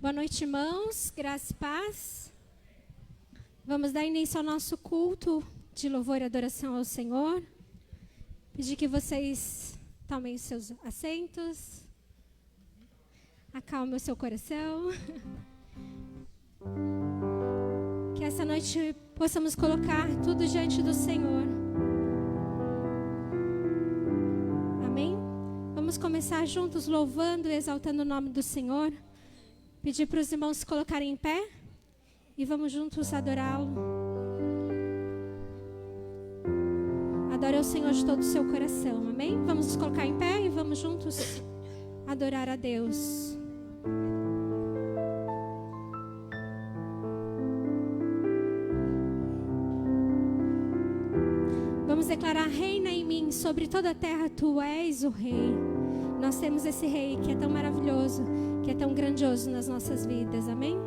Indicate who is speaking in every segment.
Speaker 1: Boa noite, irmãos. Graça e paz. Vamos dar início ao nosso culto de louvor e adoração ao Senhor. Pedir que vocês tomem os seus assentos. Acalme o seu coração. Que essa noite possamos colocar tudo diante do Senhor. Amém? Vamos começar juntos louvando e exaltando o nome do Senhor. Pedir para os irmãos se colocarem em pé e vamos juntos adorá-lo. Adore ao Senhor de todo o seu coração, amém? Vamos nos colocar em pé e vamos juntos adorar a Deus. Vamos declarar: reina em mim, sobre toda a terra tu és o rei. Nós temos esse rei que é tão maravilhoso, que é tão grandioso nas nossas vidas, amém?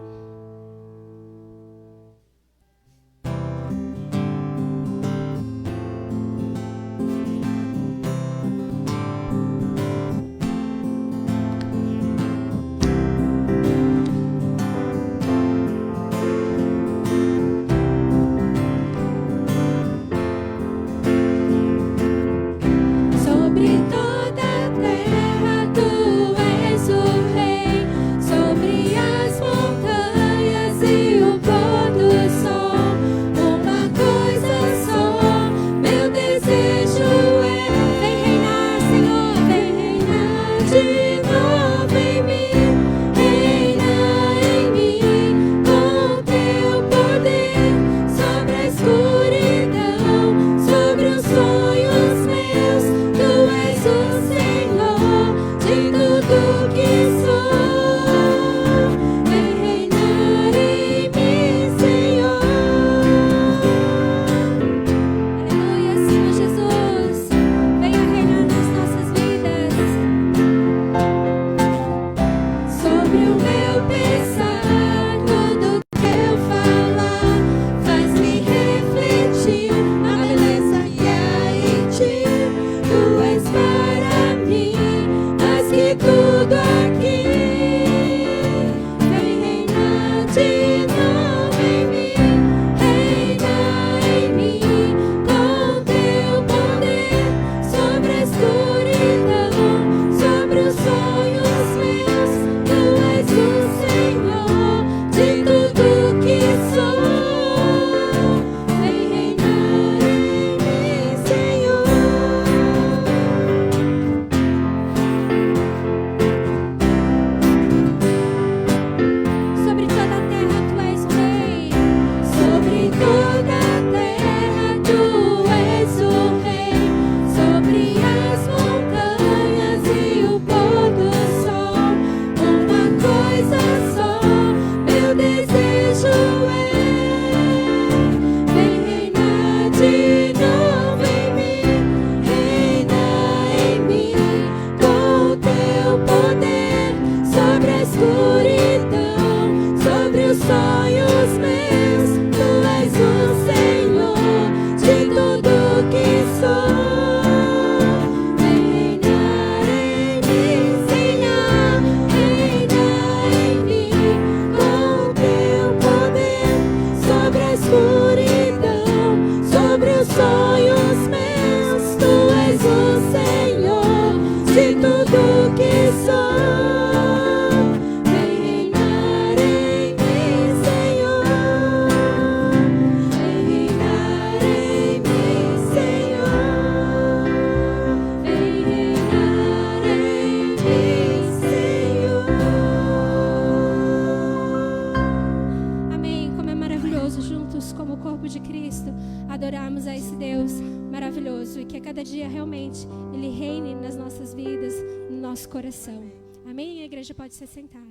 Speaker 1: Amém? A igreja pode se sentar.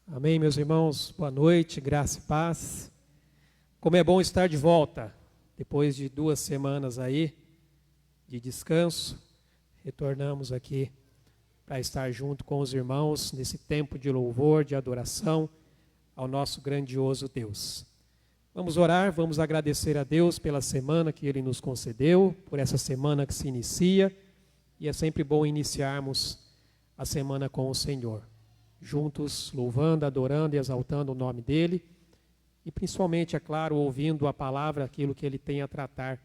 Speaker 2: Amém, meus irmãos, boa noite, graça e paz. Como é bom estar de volta, depois de 2 semanas aí de descanso, retornamos aqui para estar junto com os irmãos nesse tempo de louvor, de adoração ao nosso grandioso Deus. Vamos orar, vamos agradecer a Deus pela semana que Ele nos concedeu, por essa semana que se inicia, e é sempre bom iniciarmos a semana com o Senhor, juntos louvando, adorando e exaltando o nome dEle, e principalmente, é claro, ouvindo a palavra, aquilo que Ele tem a tratar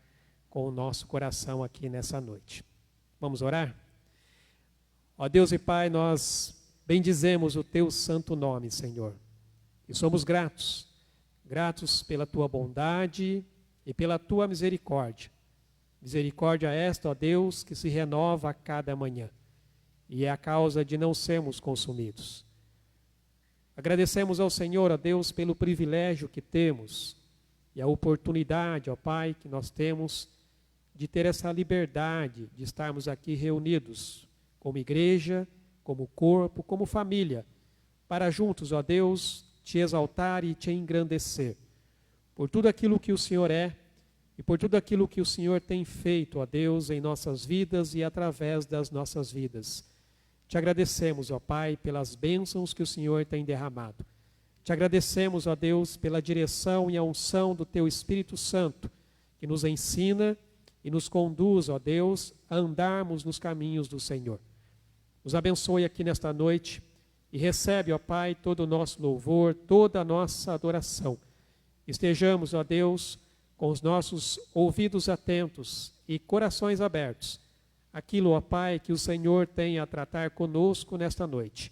Speaker 2: com o nosso coração aqui nessa noite. Vamos orar? Ó Deus e Pai, nós bendizemos o Teu santo nome, Senhor, e somos gratos pela Tua bondade e pela Tua misericórdia. Misericórdia esta, ó Deus, que se renova a cada manhã, e é a causa de não sermos consumidos. Agradecemos ao Senhor, ó Deus, pelo privilégio que temos e a oportunidade, ó Pai, que nós temos de ter essa liberdade de estarmos aqui reunidos como igreja, como corpo, como família, para juntos, ó Deus, te exaltar e te engrandecer por tudo aquilo que o Senhor é e por tudo aquilo que o Senhor tem feito, ó Deus, em nossas vidas e através das nossas vidas. Te agradecemos, ó Pai, pelas bênçãos que o Senhor tem derramado. Te agradecemos, ó Deus, pela direção e a unção do Teu Espírito Santo, que nos ensina e nos conduz, ó Deus, a andarmos nos caminhos do Senhor. Nos abençoe aqui nesta noite e recebe, ó Pai, todo o nosso louvor, toda a nossa adoração. Estejamos, ó Deus, com os nossos ouvidos atentos e corações abertos, aquilo, ó Pai, que o Senhor tem a tratar conosco nesta noite.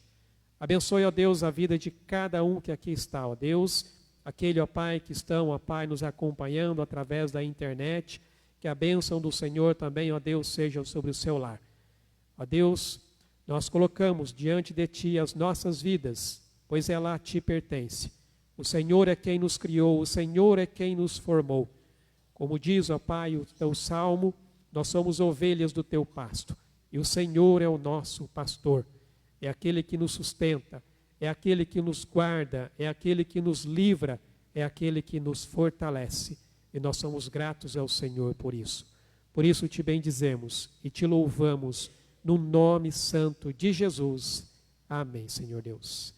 Speaker 2: Abençoe, ó Deus, a vida de cada um que aqui está, ó Deus, aquele, ó Pai, que estão, ó Pai, nos acompanhando através da internet, que a bênção do Senhor também, ó Deus, seja sobre o seu lar. Ó Deus, nós colocamos diante de Ti as nossas vidas, pois ela a Ti pertence. O Senhor é quem nos criou, o Senhor é quem nos formou. Como diz, ó Pai, o Teu Salmo, nós somos ovelhas do Teu pasto, e o Senhor é o nosso pastor. É aquele que nos sustenta, é aquele que nos guarda, é aquele que nos livra, é aquele que nos fortalece. E nós somos gratos ao Senhor por isso. Por isso te bendizemos e te louvamos no nome santo de Jesus. Amém, Senhor Deus.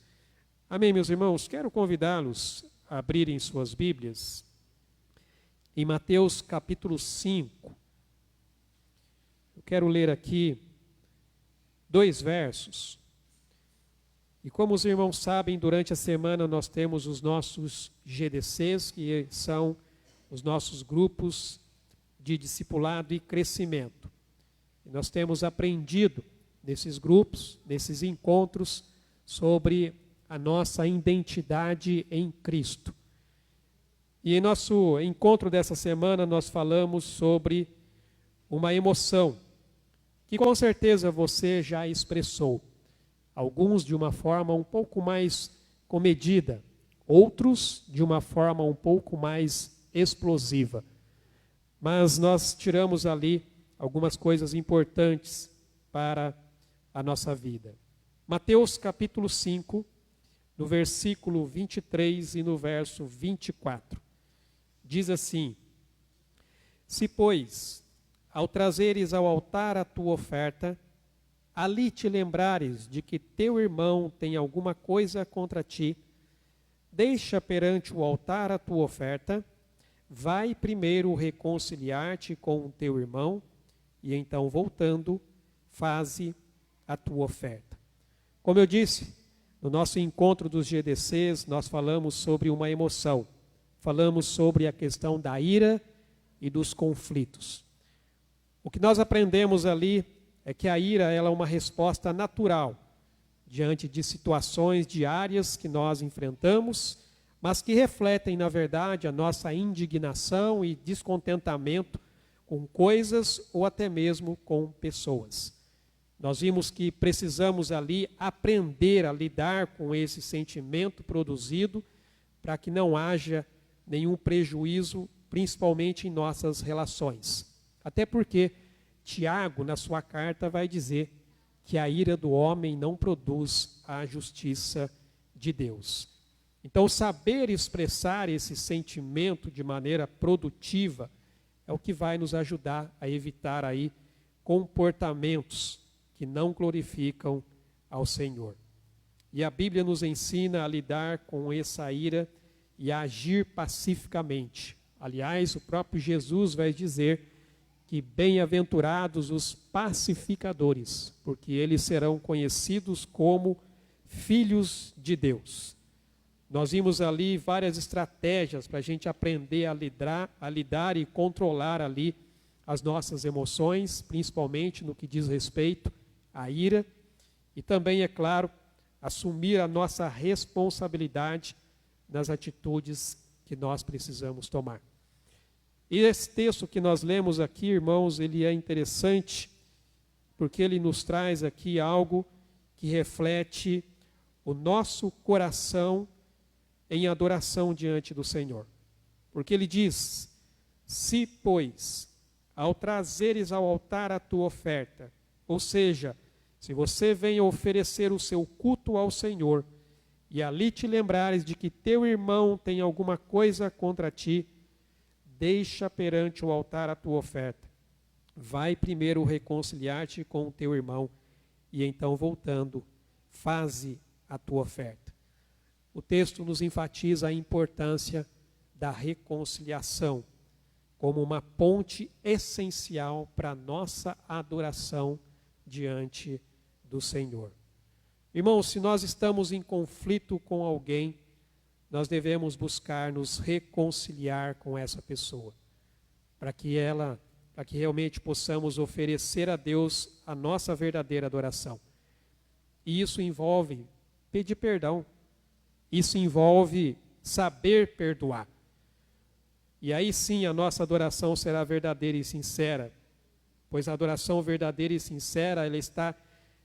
Speaker 2: Amém, meus irmãos. Quero convidá-los a abrirem suas Bíblias em Mateus capítulo 5. Eu quero ler aqui 2 versos. E como os irmãos sabem, durante a semana nós temos os nossos GDCs, que são os nossos grupos de discipulado e crescimento. E nós temos aprendido nesses grupos, nesses encontros, sobre a nossa identidade em Cristo. E em nosso encontro dessa semana nós falamos sobre uma emoção que com certeza você já expressou. Alguns de uma forma um pouco mais comedida, outros de uma forma um pouco mais explosiva. Mas nós tiramos ali algumas coisas importantes para a nossa vida. Mateus capítulo 5, no versículo 23 e no verso 24. Diz assim: Se, pois, ao trazeres ao altar a tua oferta, ali te lembrares de que teu irmão tem alguma coisa contra ti, deixa perante o altar a tua oferta, vai primeiro reconciliar-te com o teu irmão, e então, voltando, faze a tua oferta. Como eu disse, no nosso encontro dos GDCs, nós falamos sobre uma emoção. Falamos sobre a questão da ira e dos conflitos. O que nós aprendemos ali é que a ira ela é uma resposta natural diante de situações diárias que nós enfrentamos, mas que refletem, na verdade, a nossa indignação e descontentamento com coisas ou até mesmo com pessoas. Nós vimos que precisamos ali aprender a lidar com esse sentimento produzido para que não haja nenhum prejuízo, principalmente em nossas relações. Até porque Tiago, na sua carta, vai dizer que a ira do homem não produz a justiça de Deus. Então, saber expressar esse sentimento de maneira produtiva é o que vai nos ajudar a evitar aí comportamentos que não glorificam ao Senhor. E a Bíblia nos ensina a lidar com essa ira e a agir pacificamente. Aliás, o próprio Jesus vai dizer que bem-aventurados os pacificadores, porque eles serão conhecidos como filhos de Deus. Nós vimos ali várias estratégias para a gente aprender a lidar e controlar ali as nossas emoções, principalmente no que diz respeito à ira, e também, é claro, assumir a nossa responsabilidade nas atitudes que nós precisamos tomar. E esse texto que nós lemos aqui, irmãos, ele é interessante, porque ele nos traz aqui algo que reflete o nosso coração em adoração diante do Senhor. Porque ele diz: se, pois, ao trazeres ao altar a tua oferta, ou seja, se você vem oferecer o seu culto ao Senhor, e ali te lembrares de que teu irmão tem alguma coisa contra ti, deixa perante o altar a tua oferta. Vai primeiro reconciliar-te com o teu irmão, e então, voltando, faze a tua oferta. O texto nos enfatiza a importância da reconciliação como uma ponte essencial para a nossa adoração diante do Senhor. Irmãos, se nós estamos em conflito com alguém, nós devemos buscar nos reconciliar com essa pessoa, para que realmente possamos oferecer a Deus a nossa verdadeira adoração. E isso envolve pedir perdão, isso envolve saber perdoar. E aí sim a nossa adoração será verdadeira e sincera, pois a adoração verdadeira e sincera, ela está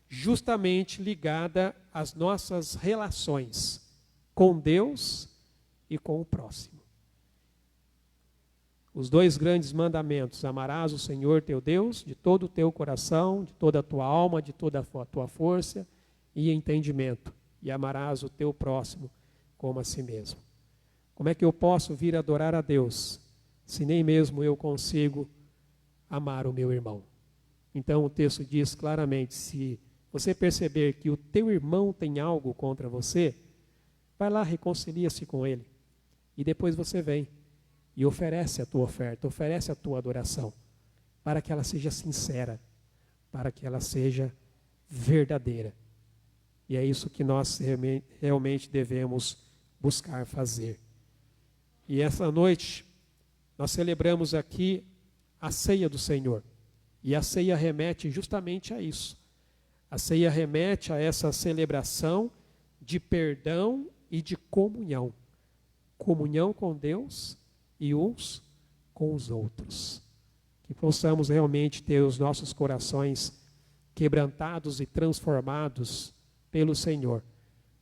Speaker 2: justamente ligada às nossas relações com Deus e com o próximo. Os dois grandes mandamentos: amarás o Senhor teu Deus de todo o teu coração, de toda a tua alma, de toda a tua força e entendimento, e amarás o teu próximo como a si mesmo. Como é que eu posso vir adorar a Deus se nem mesmo eu consigo amar o meu irmão? Então o texto diz claramente: se você perceber que o teu irmão tem algo contra você, vai lá, reconcilia-se com ele. E depois você vem e oferece a tua oferta, oferece a tua adoração, para que ela seja sincera, para que ela seja verdadeira. E é isso que nós realmente devemos buscar fazer. E essa noite, nós celebramos aqui a ceia do Senhor. E a ceia remete justamente a isso. A ceia remete a essa celebração de perdão e de comunhão. Comunhão com Deus e uns com os outros. Que possamos realmente ter os nossos corações quebrantados e transformados pelo Senhor,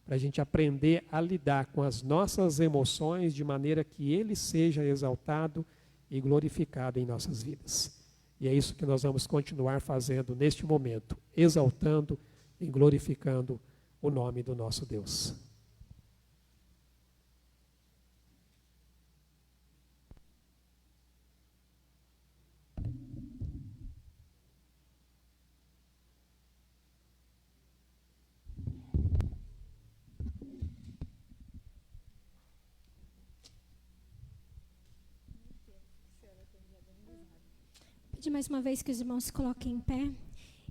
Speaker 2: para a gente aprender a lidar com as nossas emoções de maneira que Ele seja exaltado e glorificado em nossas vidas. E é isso que nós vamos continuar fazendo neste momento, exaltando e glorificando o nome do nosso Deus.
Speaker 1: Pedir mais uma vez que os irmãos se coloquem em pé.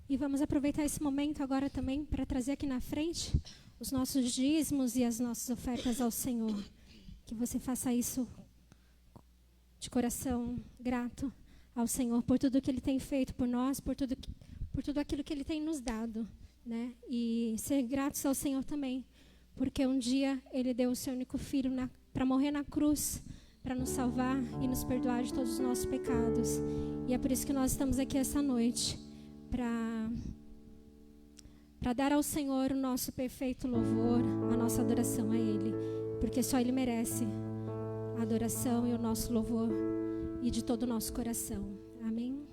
Speaker 1: E vamos aproveitar esse momento agora também para trazer aqui na frente os nossos dízimos e as nossas ofertas ao Senhor. Que você faça isso de coração grato ao Senhor por tudo que Ele tem feito por nós, por tudo aquilo que Ele tem nos dado, né? E ser gratos ao Senhor também, porque um dia Ele deu o seu único filho para morrer na cruz, para nos salvar e nos perdoar de todos os nossos pecados. E é por isso que nós estamos aqui essa noite, para dar ao Senhor o nosso perfeito louvor, a nossa adoração a Ele, porque só Ele merece a adoração e o nosso louvor, e de todo o nosso coração. Amém?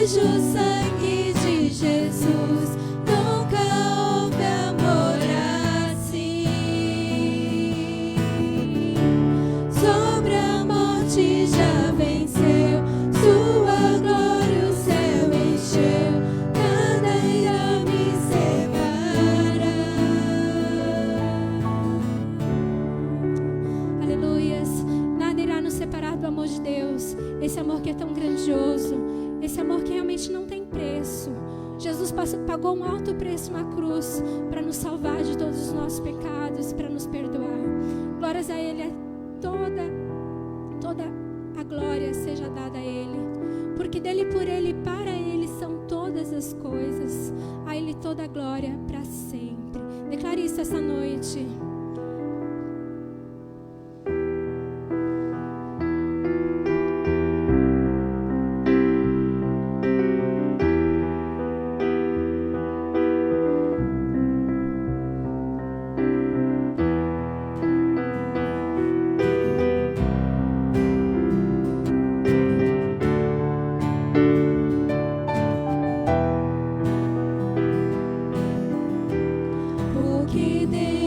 Speaker 3: Desde o sangue de Jesus, nunca houve amor assim. Sobre a morte já venceu, sua glória o céu encheu, nada irá me separar.
Speaker 1: Aleluias. Nada irá nos separar do amor de Deus. Esse amor que é tão grandioso. Esse amor que realmente não tem preço. Jesus pagou um alto preço na cruz para nos salvar de todos os nossos pecados, para nos perdoar. Glórias a Ele. Toda a glória seja dada a Ele. Porque dele, por Ele e para Ele são todas as coisas. A Ele toda a glória para sempre. Declare isso essa noite.
Speaker 3: Porque dele,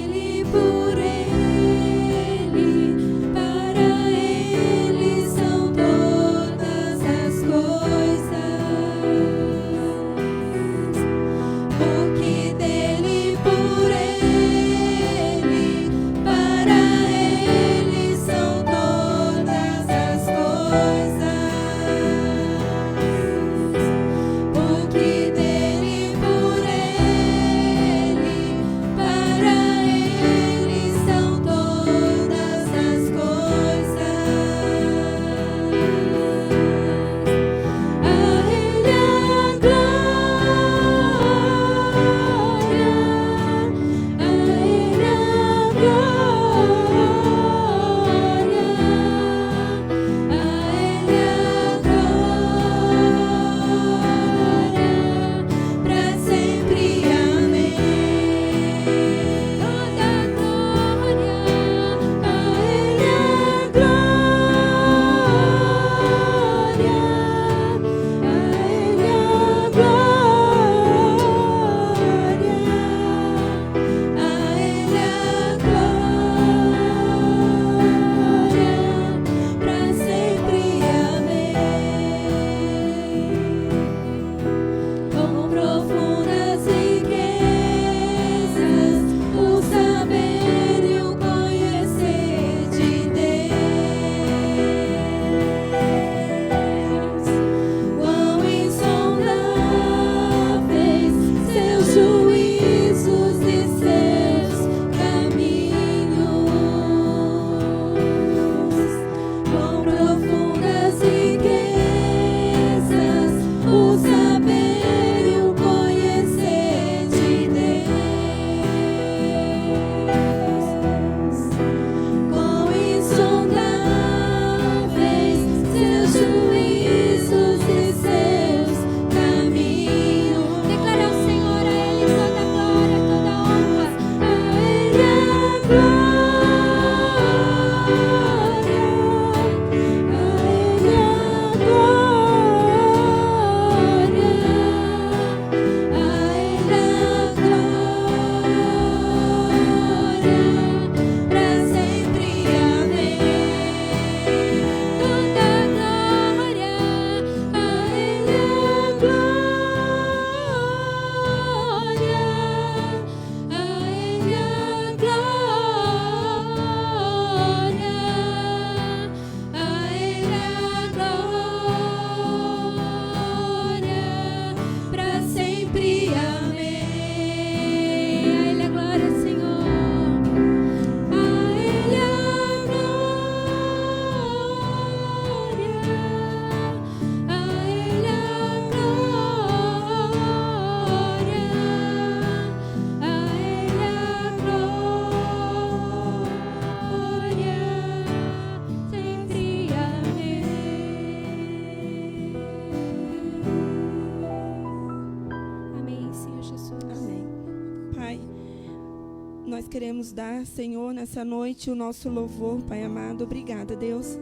Speaker 4: Nós queremos dar, Senhor, nessa noite o nosso louvor, Pai amado. Obrigada, Deus,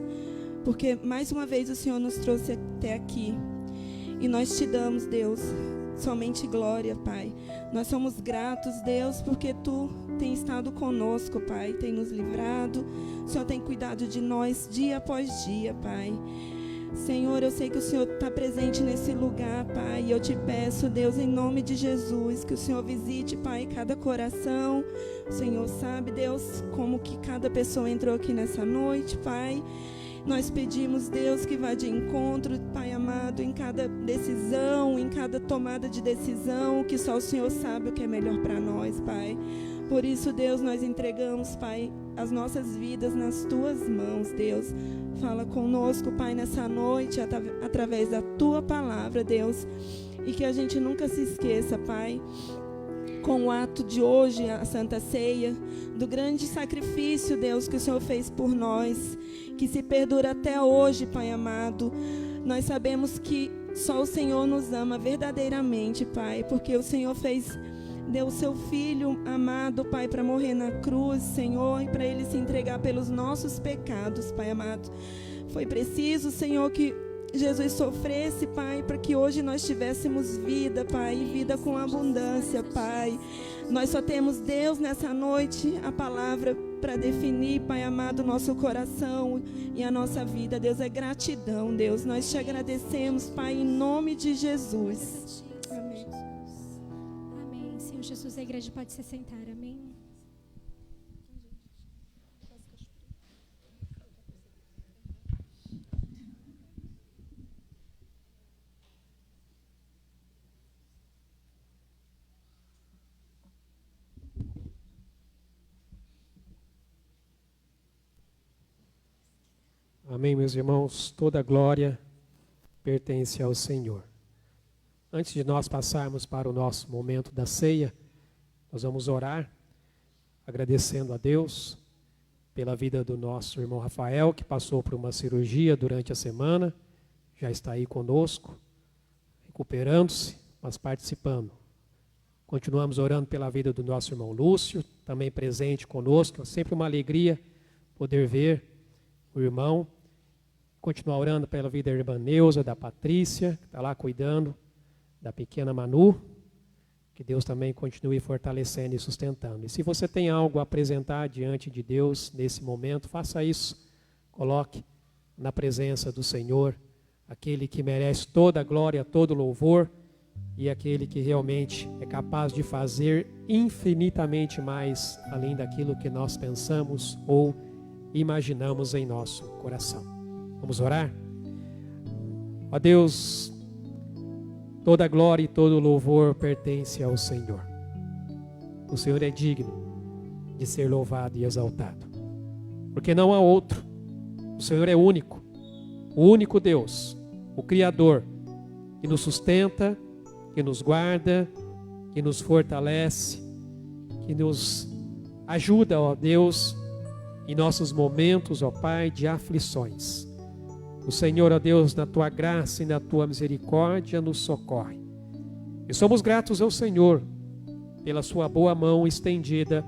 Speaker 4: porque mais uma vez o Senhor nos trouxe até aqui. E nós te damos, Deus, somente glória, Pai. Nós somos gratos, Deus, porque Tu tem estado conosco, Pai, tem nos livrado. O Senhor tem cuidado de nós dia após dia, Pai. Senhor, eu sei que o Senhor está presente nesse lugar, Pai, e eu te peço, Deus, em nome de Jesus, que o Senhor visite, Pai, cada coração. O Senhor sabe, Deus, como que cada pessoa entrou aqui nessa noite, Pai. Nós pedimos, Deus, que vá de encontro, Pai amado, em cada decisão, em cada tomada de decisão, que só o Senhor sabe o que é melhor para nós, Pai. Por isso, Deus, nós entregamos, Pai, as nossas vidas nas Tuas mãos, Deus. Fala conosco, Pai, nessa noite, através da Tua palavra, Deus. E que a gente nunca se esqueça, Pai, com o ato de hoje, a Santa Ceia, do grande sacrifício, Deus, que o Senhor fez por nós, que se perdura até hoje, Pai amado. Nós sabemos que só o Senhor nos ama verdadeiramente, Pai, porque o Senhor deu o seu Filho amado, Pai, para morrer na cruz, Senhor, e para Ele se entregar pelos nossos pecados, Pai amado. Foi preciso, Senhor, que Jesus sofresse, Pai, para que hoje nós tivéssemos vida, Pai, e vida com abundância, Pai. Nós só temos, Deus, nessa noite, a palavra para definir, Pai amado, o nosso coração e a nossa vida. Deus, é gratidão, Deus. Nós te agradecemos, Pai, em nome de Jesus. Amém.
Speaker 1: Amém. Senhor Jesus, a igreja pode se sentar. Amém.
Speaker 2: Amém, meus irmãos. Toda glória pertence ao Senhor. Antes de nós passarmos para o nosso momento da ceia, nós vamos orar, agradecendo a Deus pela vida do nosso irmão Rafael, que passou por uma cirurgia durante a semana, já está aí conosco, recuperando-se, mas participando. Continuamos orando pela vida do nosso irmão Lúcio, também presente conosco. É sempre uma alegria poder ver o irmão. Continuar orando pela vida da irmã Neuza, da Patrícia, que está lá cuidando da pequena Manu. Que Deus também continue fortalecendo e sustentando. E se você tem algo a apresentar diante de Deus nesse momento, faça isso. Coloque na presença do Senhor, aquele que merece toda a glória, todo o louvor, e aquele que realmente é capaz de fazer infinitamente mais, além daquilo que nós pensamos ou imaginamos em nosso coração. Vamos orar? Ó Deus, toda a glória e todo o louvor pertence ao Senhor. O Senhor é digno de ser louvado e exaltado, porque não há outro. O Senhor é único, o único Deus, o Criador, que nos sustenta, que nos guarda, que nos fortalece, que nos ajuda, ó Deus, em nossos momentos, ó Pai, de aflições. O Senhor, ó Deus, na Tua graça e na Tua misericórdia, nos socorre. E somos gratos ao Senhor pela Sua boa mão estendida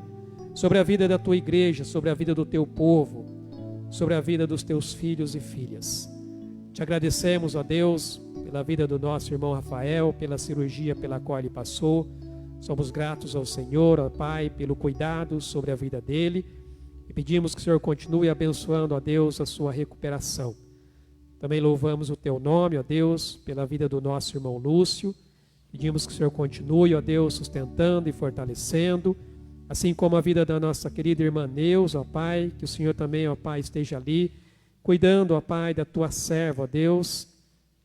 Speaker 2: sobre a vida da Tua igreja, sobre a vida do Teu povo, sobre a vida dos Teus filhos e filhas. Te agradecemos, ó Deus, pela vida do nosso irmão Rafael, pela cirurgia pela qual ele passou. Somos gratos ao Senhor, ó Pai, pelo cuidado sobre a vida dele. E pedimos que o Senhor continue abençoando, ó Deus, a sua recuperação. Também louvamos o Teu nome, ó Deus, pela vida do nosso irmão Lúcio. Pedimos que o Senhor continue, ó Deus, sustentando e fortalecendo, assim como a vida da nossa querida irmã Neuza, ó Pai, que o Senhor também, ó Pai, esteja ali, cuidando, ó Pai, da Tua serva, ó Deus,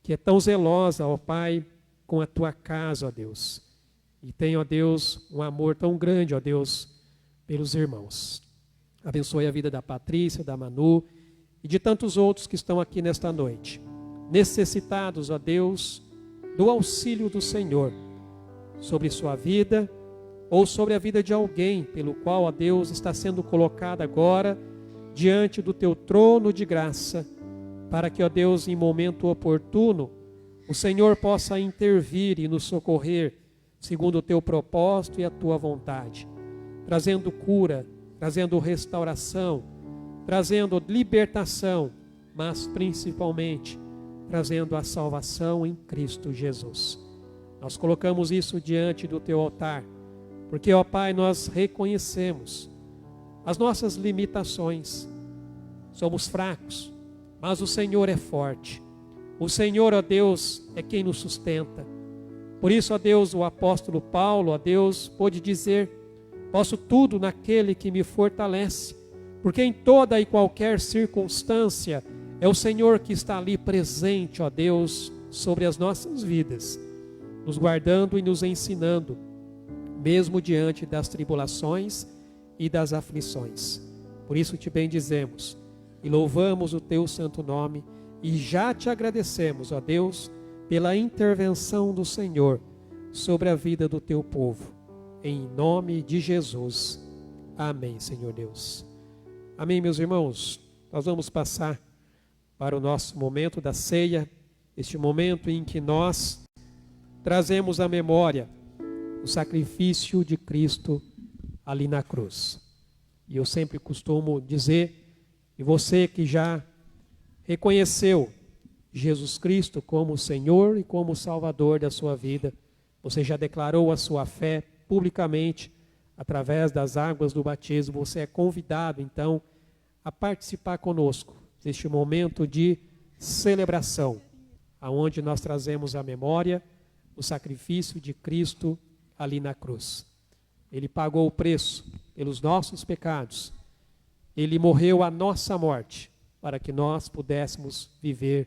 Speaker 2: que é tão zelosa, ó Pai, com a Tua casa, ó Deus. E tem, ó Deus, um amor tão grande, ó Deus, pelos irmãos. Abençoe a vida da Patrícia, da Manu e de tantos outros que estão aqui nesta noite, necessitados, ó Deus, do auxílio do Senhor, sobre sua vida ou sobre a vida de alguém pelo qual, ó Deus, está sendo colocado agora diante do Teu trono de graça, para que, ó Deus, em momento oportuno, o Senhor possa intervir e nos socorrer, segundo o Teu propósito e a Tua vontade, trazendo cura, trazendo restauração, trazendo libertação, mas principalmente trazendo a salvação em Cristo Jesus. Nós colocamos isso diante do teu altar, porque, ó Pai, nós reconhecemos as nossas limitações. Somos fracos, mas o Senhor é forte. O Senhor, ó Deus, é quem nos sustenta. Por isso, ó Deus, o apóstolo Paulo, ó Deus, pôde dizer: posso tudo naquele que me fortalece, porque em toda e qualquer circunstância é o Senhor que está ali presente, ó Deus, sobre as nossas vidas, nos guardando e nos ensinando, mesmo diante das tribulações e das aflições. Por isso te bendizemos e louvamos o teu santo nome e já te agradecemos, ó Deus, pela intervenção do Senhor sobre a vida do teu povo. Em nome de Jesus. Amém, Senhor Deus. Amém, meus irmãos. Nós vamos passar para o nosso momento da ceia, este momento em que nós trazemos à memória o sacrifício de Cristo ali na cruz. E eu sempre costumo dizer, e você que já reconheceu Jesus Cristo como Senhor e como Salvador da sua vida, você já declarou a sua fé publicamente através das águas do batismo, você é convidado então a participar conosco deste momento de celebração, aonde nós trazemos à memória o sacrifício de Cristo ali na cruz. Ele pagou o preço pelos nossos pecados. Ele morreu a nossa morte para que nós pudéssemos viver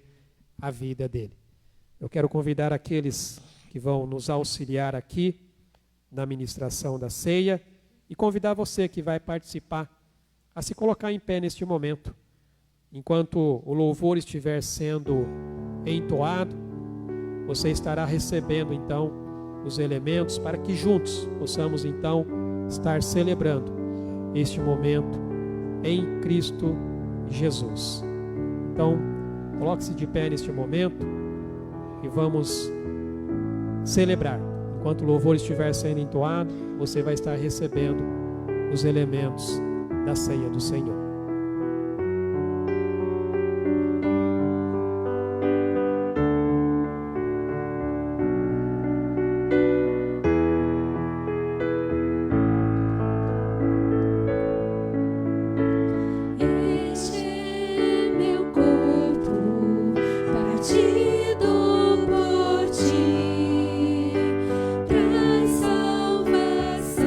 Speaker 2: a vida dele. Eu quero convidar aqueles que vão nos auxiliar aqui na ministração da ceia e convidar você que vai participar a se colocar em pé neste momento. Enquanto o louvor estiver sendo entoado, você estará recebendo então os elementos para que juntos possamos então estar celebrando este momento em Cristo Jesus. Então, coloque-se de pé neste momento e vamos celebrar. Enquanto o louvor estiver sendo entoado, você vai estar recebendo os elementos da ceia do Senhor.
Speaker 3: Salvação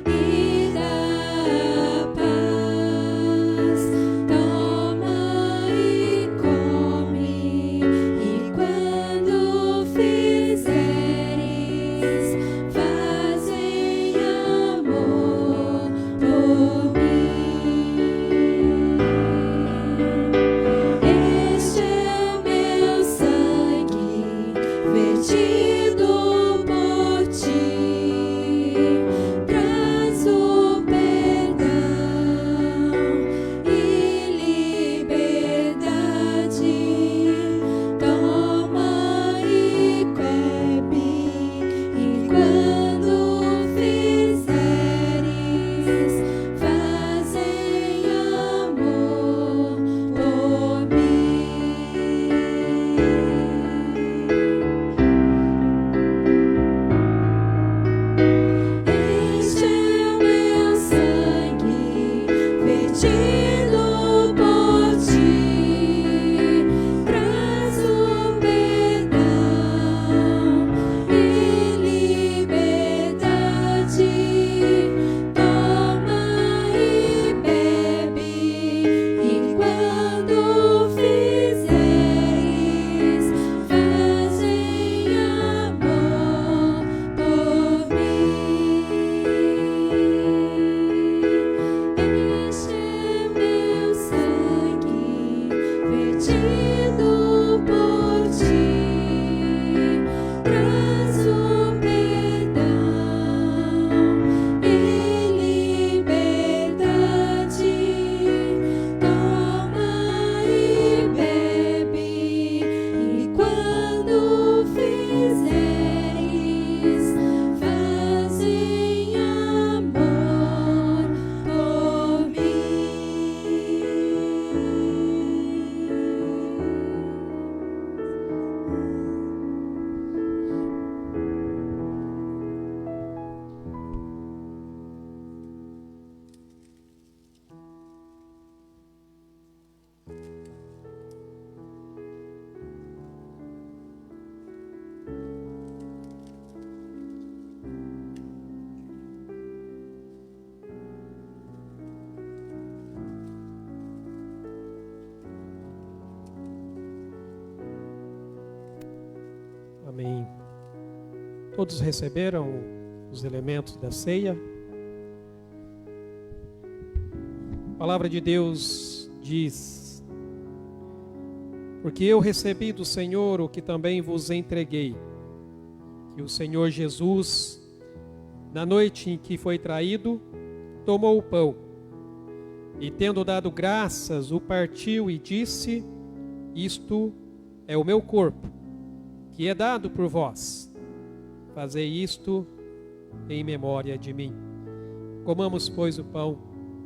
Speaker 3: e da
Speaker 2: Amém. Todos receberam os elementos da ceia? A palavra de Deus diz: porque eu recebi do Senhor o que também vos entreguei, que o Senhor Jesus, na noite em que foi traído, tomou o pão, e tendo dado graças, o partiu e disse: isto é o meu corpo, que é dado por vós. Fazei isto em memória de mim. Comamos, pois, o pão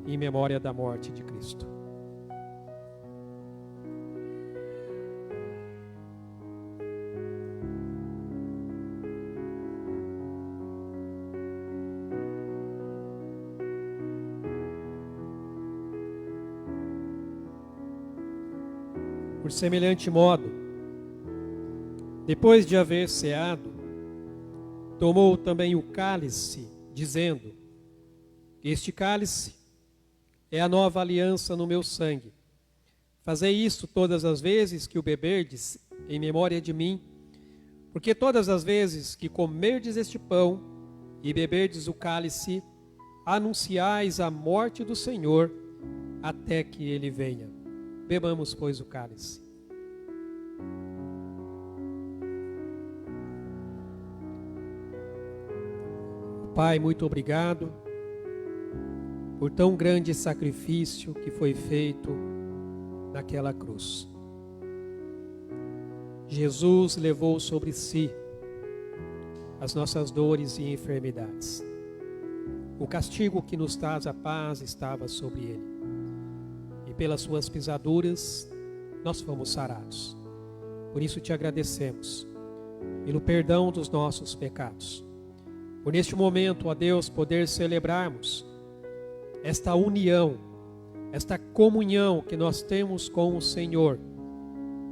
Speaker 2: em memória da morte de Cristo. Por semelhante modo, depois de haver ceado, tomou também o cálice, dizendo: este cálice é a nova aliança no meu sangue. Fazei isto todas as vezes que o beberdes, em memória de mim, porque todas as vezes que comerdes este pão e beberdes o cálice, anunciais a morte do Senhor até que ele venha. Bebamos, pois, o cálice. Pai, muito obrigado por tão grande sacrifício que foi feito naquela cruz. Jesus levou sobre si as nossas dores e enfermidades. O castigo que nos traz a paz estava sobre ele. E pelas suas pisaduras nós fomos sarados. Por isso te agradecemos, pelo perdão dos nossos pecados. Por neste momento, ó Deus, poder celebrarmos esta união, esta comunhão que nós temos com o Senhor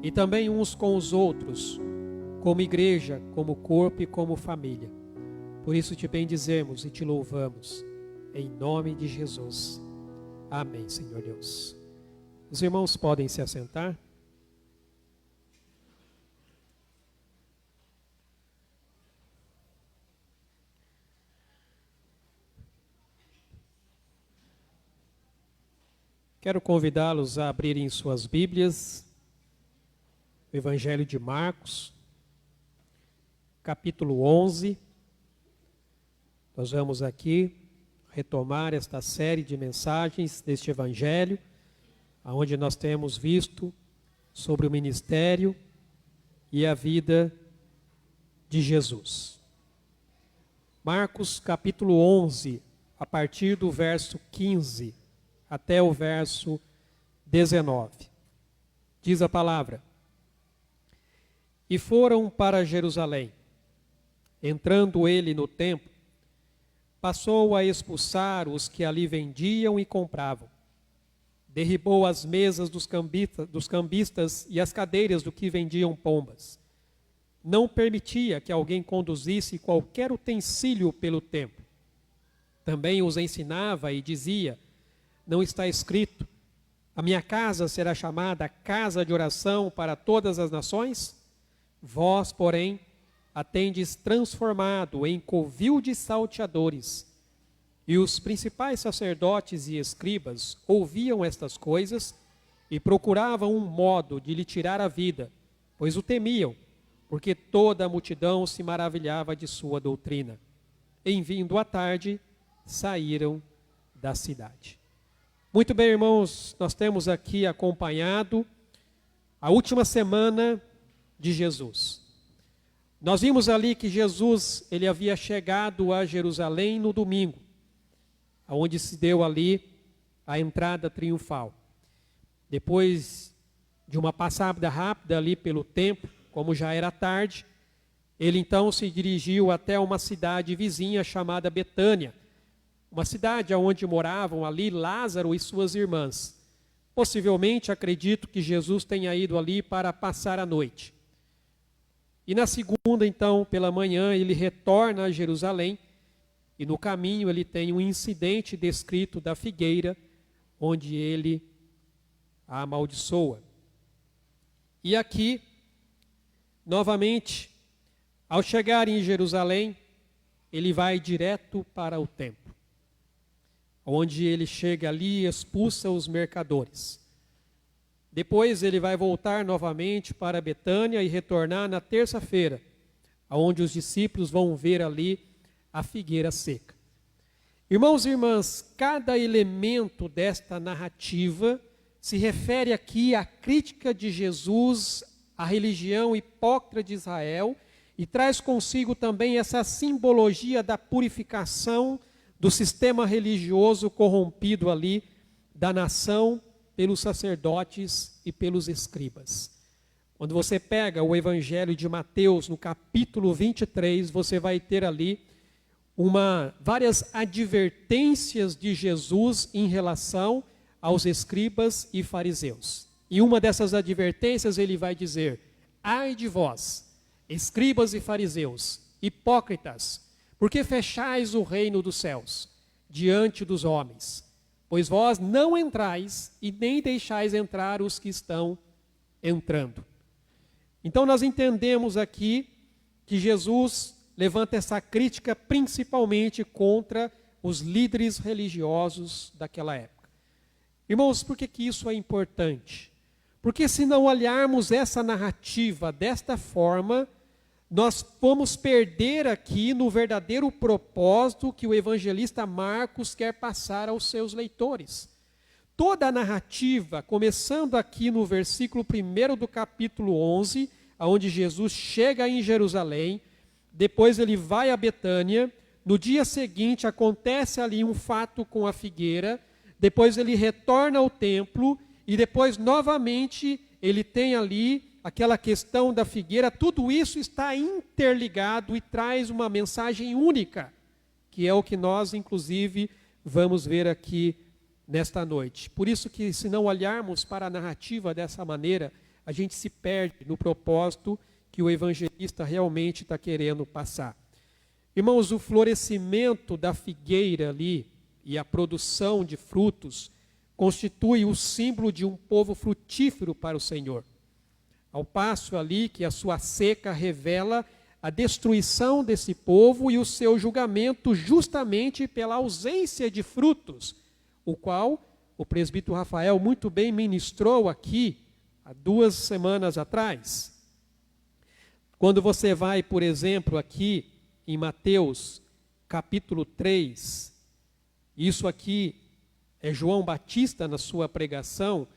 Speaker 2: e também uns com os outros, como igreja, como corpo e como família. Por isso te bendizemos e te louvamos, em nome de Jesus. Amém, Senhor Deus. Os irmãos podem se assentar. Quero convidá-los a abrirem suas Bíblias, o Evangelho de Marcos, capítulo 11. Nós vamos aqui retomar esta série de mensagens deste Evangelho, onde nós temos visto sobre o ministério e a vida de Jesus. Marcos, capítulo 11, a partir do verso 15 até o verso 19. Diz a palavra: e foram para Jerusalém. Entrando ele no templo, passou a expulsar os que ali vendiam e compravam. Derribou as mesas dos cambistas e as cadeiras do que vendiam pombas. Não permitia que alguém conduzisse qualquer utensílio pelo templo. Também os ensinava e dizia: não está escrito: a minha casa será chamada casa de oração para todas as nações? Vós, porém, a tendes transformado em covil de salteadores. E os principais sacerdotes e escribas ouviam estas coisas e procuravam um modo de lhe tirar a vida, pois o temiam, porque toda a multidão se maravilhava de sua doutrina. Em vindo à tarde, saíram da cidade. Muito bem, irmãos, nós temos aqui acompanhado a última semana de Jesus. Nós vimos ali que Jesus, ele havia chegado a Jerusalém no domingo, onde se deu ali a entrada triunfal. Depois de uma passada rápida ali pelo templo, como já era tarde, ele então se dirigiu até uma cidade vizinha chamada Betânia, uma cidade onde moravam ali Lázaro e suas irmãs. Possivelmente, acredito que Jesus tenha ido ali para passar a noite. E na segunda, então, pela manhã, ele retorna a Jerusalém, e no caminho ele tem um incidente descrito da figueira, onde ele a amaldiçoa. E aqui, novamente, Ao chegar em Jerusalém, ele vai direto para o templo, onde ele chega ali e expulsa os mercadores. Depois ele vai voltar novamente para Betânia e retornar na terça-feira, onde os discípulos vão ver ali a figueira seca. Irmãos e irmãs, cada elemento desta narrativa se refere aqui à crítica de Jesus à religião hipócrita de Israel e traz consigo também essa simbologia da purificação do sistema religioso corrompido ali da nação pelos sacerdotes e pelos escribas. Quando você pega o Evangelho de Mateus, no capítulo 23, você vai ter ali várias advertências de Jesus em relação aos escribas e fariseus. E uma dessas advertências ele vai dizer: ai de vós, escribas e fariseus, hipócritas, porque fechais o reino dos céus diante dos homens? Pois vós não entrais e nem deixais entrar os que estão entrando. Então nós entendemos aqui que Jesus levanta essa crítica principalmente contra os líderes religiosos daquela época. Irmãos, por que isso é importante? Porque se não olharmos essa narrativa desta forma, nós vamos perder aqui no verdadeiro propósito que o evangelista Marcos quer passar aos seus leitores. Toda a narrativa, começando aqui no versículo 1 do capítulo 11, onde Jesus chega em Jerusalém, depois ele vai a Betânia, no dia seguinte acontece ali um fato com a figueira, depois ele retorna ao templo e depois novamente ele tem ali aquela questão da figueira. Tudo isso está interligado e traz uma mensagem única, que é o que nós inclusive vamos ver aqui nesta noite. Por isso que se não olharmos para a narrativa dessa maneira, a gente se perde no propósito que o evangelista realmente está querendo passar. Irmãos, o florescimento da figueira ali e a produção de frutos constitui o símbolo de um povo frutífero para o Senhor. Ao passo ali que a sua seca revela a destruição desse povo e o seu julgamento justamente pela ausência de frutos, o qual o presbítero Rafael muito bem ministrou aqui há 2 semanas atrás. Quando você vai, por exemplo, aqui em Mateus, capítulo 3, isso aqui é João Batista na sua pregação,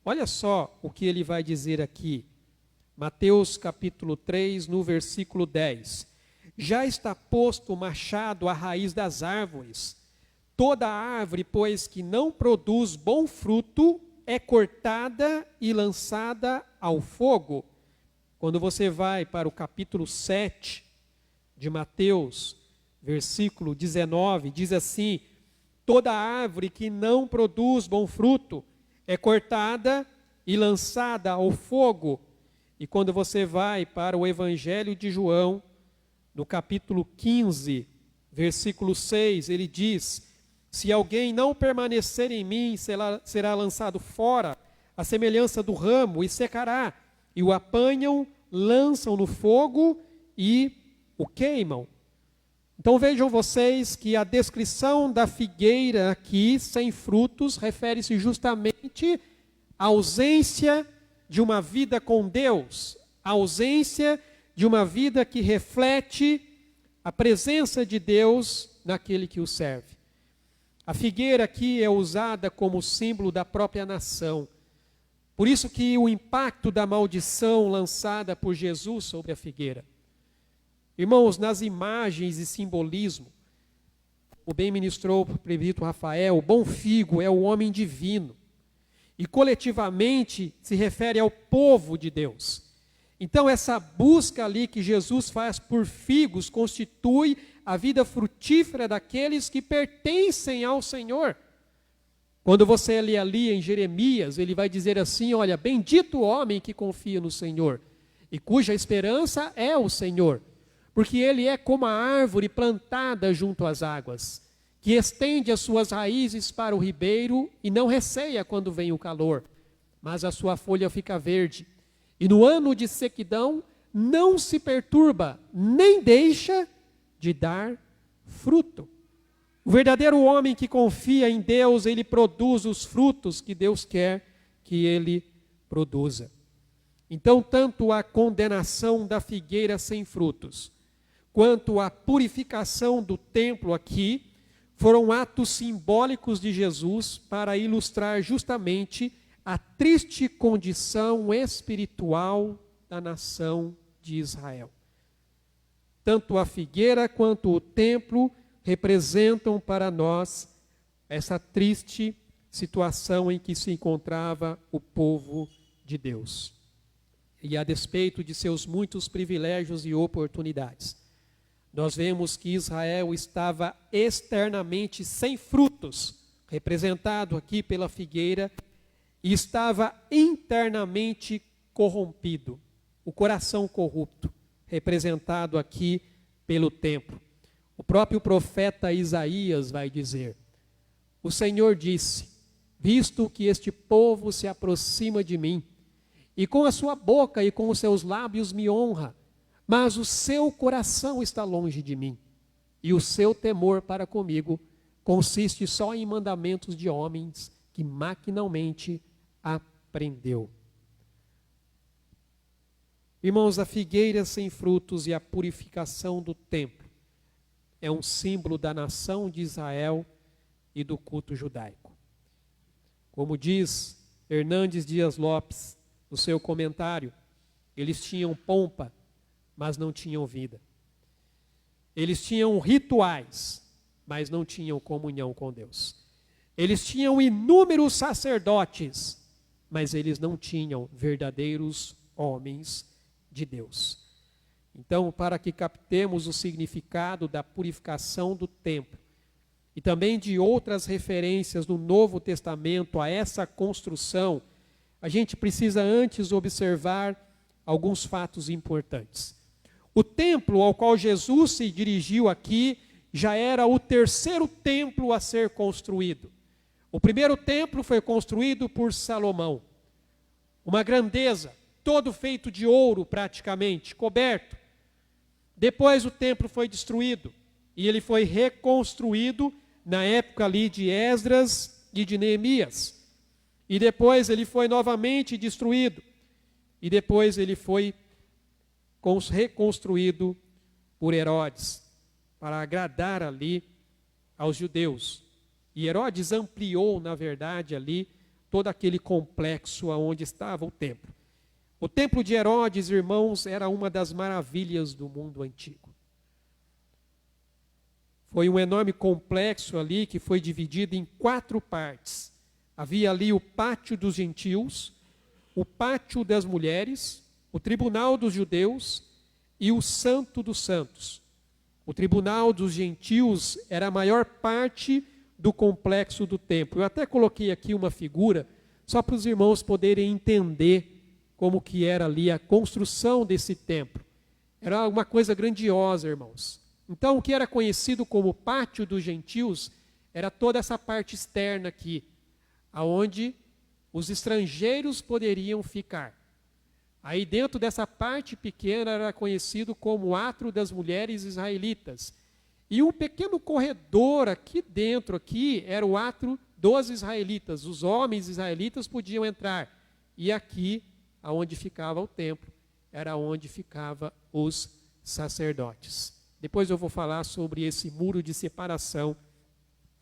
Speaker 2: olha só o que ele vai dizer aqui. Mateus, capítulo 3, no versículo 10. Já está posto o machado à raiz das árvores. Toda árvore, pois, que não produz bom fruto, é cortada e lançada ao fogo. Quando você vai para o capítulo 7 de Mateus, versículo 19, diz assim: toda árvore que não produz bom fruto é cortada e lançada ao fogo. E quando você vai para o Evangelho de João, no capítulo 15, versículo 6, ele diz: se alguém não permanecer em mim, será lançado fora, a semelhança do ramo, e secará. E o apanham, lançam no fogo e o queimam. Então vejam vocês que a descrição da figueira aqui, sem frutos, refere-se justamente à ausência de uma vida com Deus, a ausência de uma vida que reflete a presença de Deus naquele que o serve. A figueira aqui é usada como símbolo da própria nação. Por isso que o impacto da maldição lançada por Jesus sobre a figueira. Irmãos, nas imagens e simbolismo, o bem ministrou o presbítero Rafael, o bom figo é o homem divino. E coletivamente se refere ao povo de Deus. Então essa busca ali que Jesus faz por figos constitui a vida frutífera daqueles que pertencem ao Senhor. Quando você lê ali em Jeremias, ele vai dizer assim: olha, bendito o homem que confia no Senhor, e cuja esperança é o Senhor, porque ele é como a árvore plantada junto às águas, que estende as suas raízes para o ribeiro e não receia quando vem o calor, mas a sua folha fica verde, e no ano de sequidão não se perturba, nem deixa de dar fruto. O verdadeiro homem que confia em Deus, ele produz os frutos que Deus quer que ele produza. Então, tanto a condenação da figueira sem frutos, quanto a purificação do templo aqui, foram atos simbólicos de Jesus para ilustrar justamente a triste condição espiritual da nação de Israel. Tanto a figueira quanto o templo representam para nós essa triste situação em que se encontrava o povo de Deus. E a despeito de seus muitos privilégios e oportunidades, nós vemos que Israel estava externamente sem frutos, representado aqui pela figueira, e estava internamente corrompido, o coração corrupto, representado aqui pelo templo. O próprio profeta Isaías vai dizer: o Senhor disse, visto que este povo se aproxima de mim, e com a sua boca e com os seus lábios me honra, mas o seu coração está longe de mim, e o seu temor para comigo consiste só em mandamentos de homens que maquinalmente aprendeu. Irmãos, a figueira sem frutos e a purificação do templo é um símbolo da nação de Israel e do culto judaico. Como diz Hernandes Dias Lopes no seu comentário, eles tinham pompa, mas não tinham vida. Eles tinham rituais, mas não tinham comunhão com Deus. Eles tinham inúmeros sacerdotes, mas eles não tinham verdadeiros homens de Deus. Então, para que captemos o significado da purificação do templo e também de outras referências no Novo Testamento a essa construção, a gente precisa antes observar alguns fatos importantes. O templo ao qual Jesus se dirigiu aqui já era o terceiro templo a ser construído. O primeiro templo foi construído por Salomão. Uma grandeza, todo feito de ouro praticamente, coberto. Depois o templo foi destruído e ele foi reconstruído na época ali de Esdras e de Neemias. E depois ele foi novamente destruído. E depois ele foi reconstruído por Herodes, para agradar ali aos judeus. E Herodes ampliou, na verdade, ali todo aquele complexo onde estava o templo. O templo de Herodes, irmãos, era uma das maravilhas do mundo antigo. Foi um enorme complexo ali que foi dividido em 4 partes. Havia ali o pátio dos gentios, o pátio das mulheres, o tribunal dos judeus e o santo dos santos. O tribunal dos gentios era a maior parte do complexo do templo. Eu até coloquei aqui uma figura, só para os irmãos poderem entender como que era ali a construção desse templo. Era uma coisa grandiosa, irmãos. Então, o que era conhecido como pátio dos gentios era toda essa parte externa aqui, aonde os estrangeiros poderiam ficar. Aí dentro dessa parte pequena era conhecido como o átrio das mulheres israelitas. E um pequeno corredor aqui dentro aqui era o átrio dos israelitas. Os homens israelitas podiam entrar. E aqui, aonde ficava o templo, era onde ficavam os sacerdotes. Depois eu vou falar sobre esse muro de separação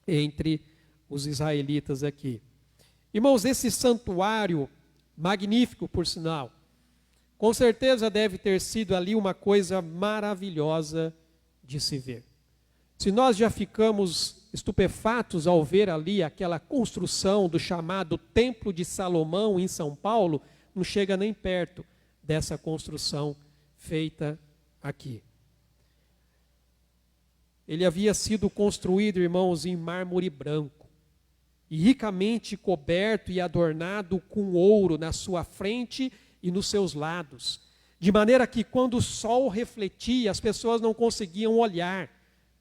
Speaker 2: entre os israelitas aqui. Irmãos, esse santuário, magnífico por sinal, com certeza deve ter sido ali uma coisa maravilhosa de se ver. Se nós já ficamos estupefatos ao ver ali aquela construção do chamado Templo de Salomão em São Paulo, não chega nem perto dessa construção feita aqui. Ele havia sido construído, irmãos, em mármore branco, e ricamente coberto e adornado com ouro na sua frente e nos seus lados, de maneira que quando o sol refletia, as pessoas não conseguiam olhar,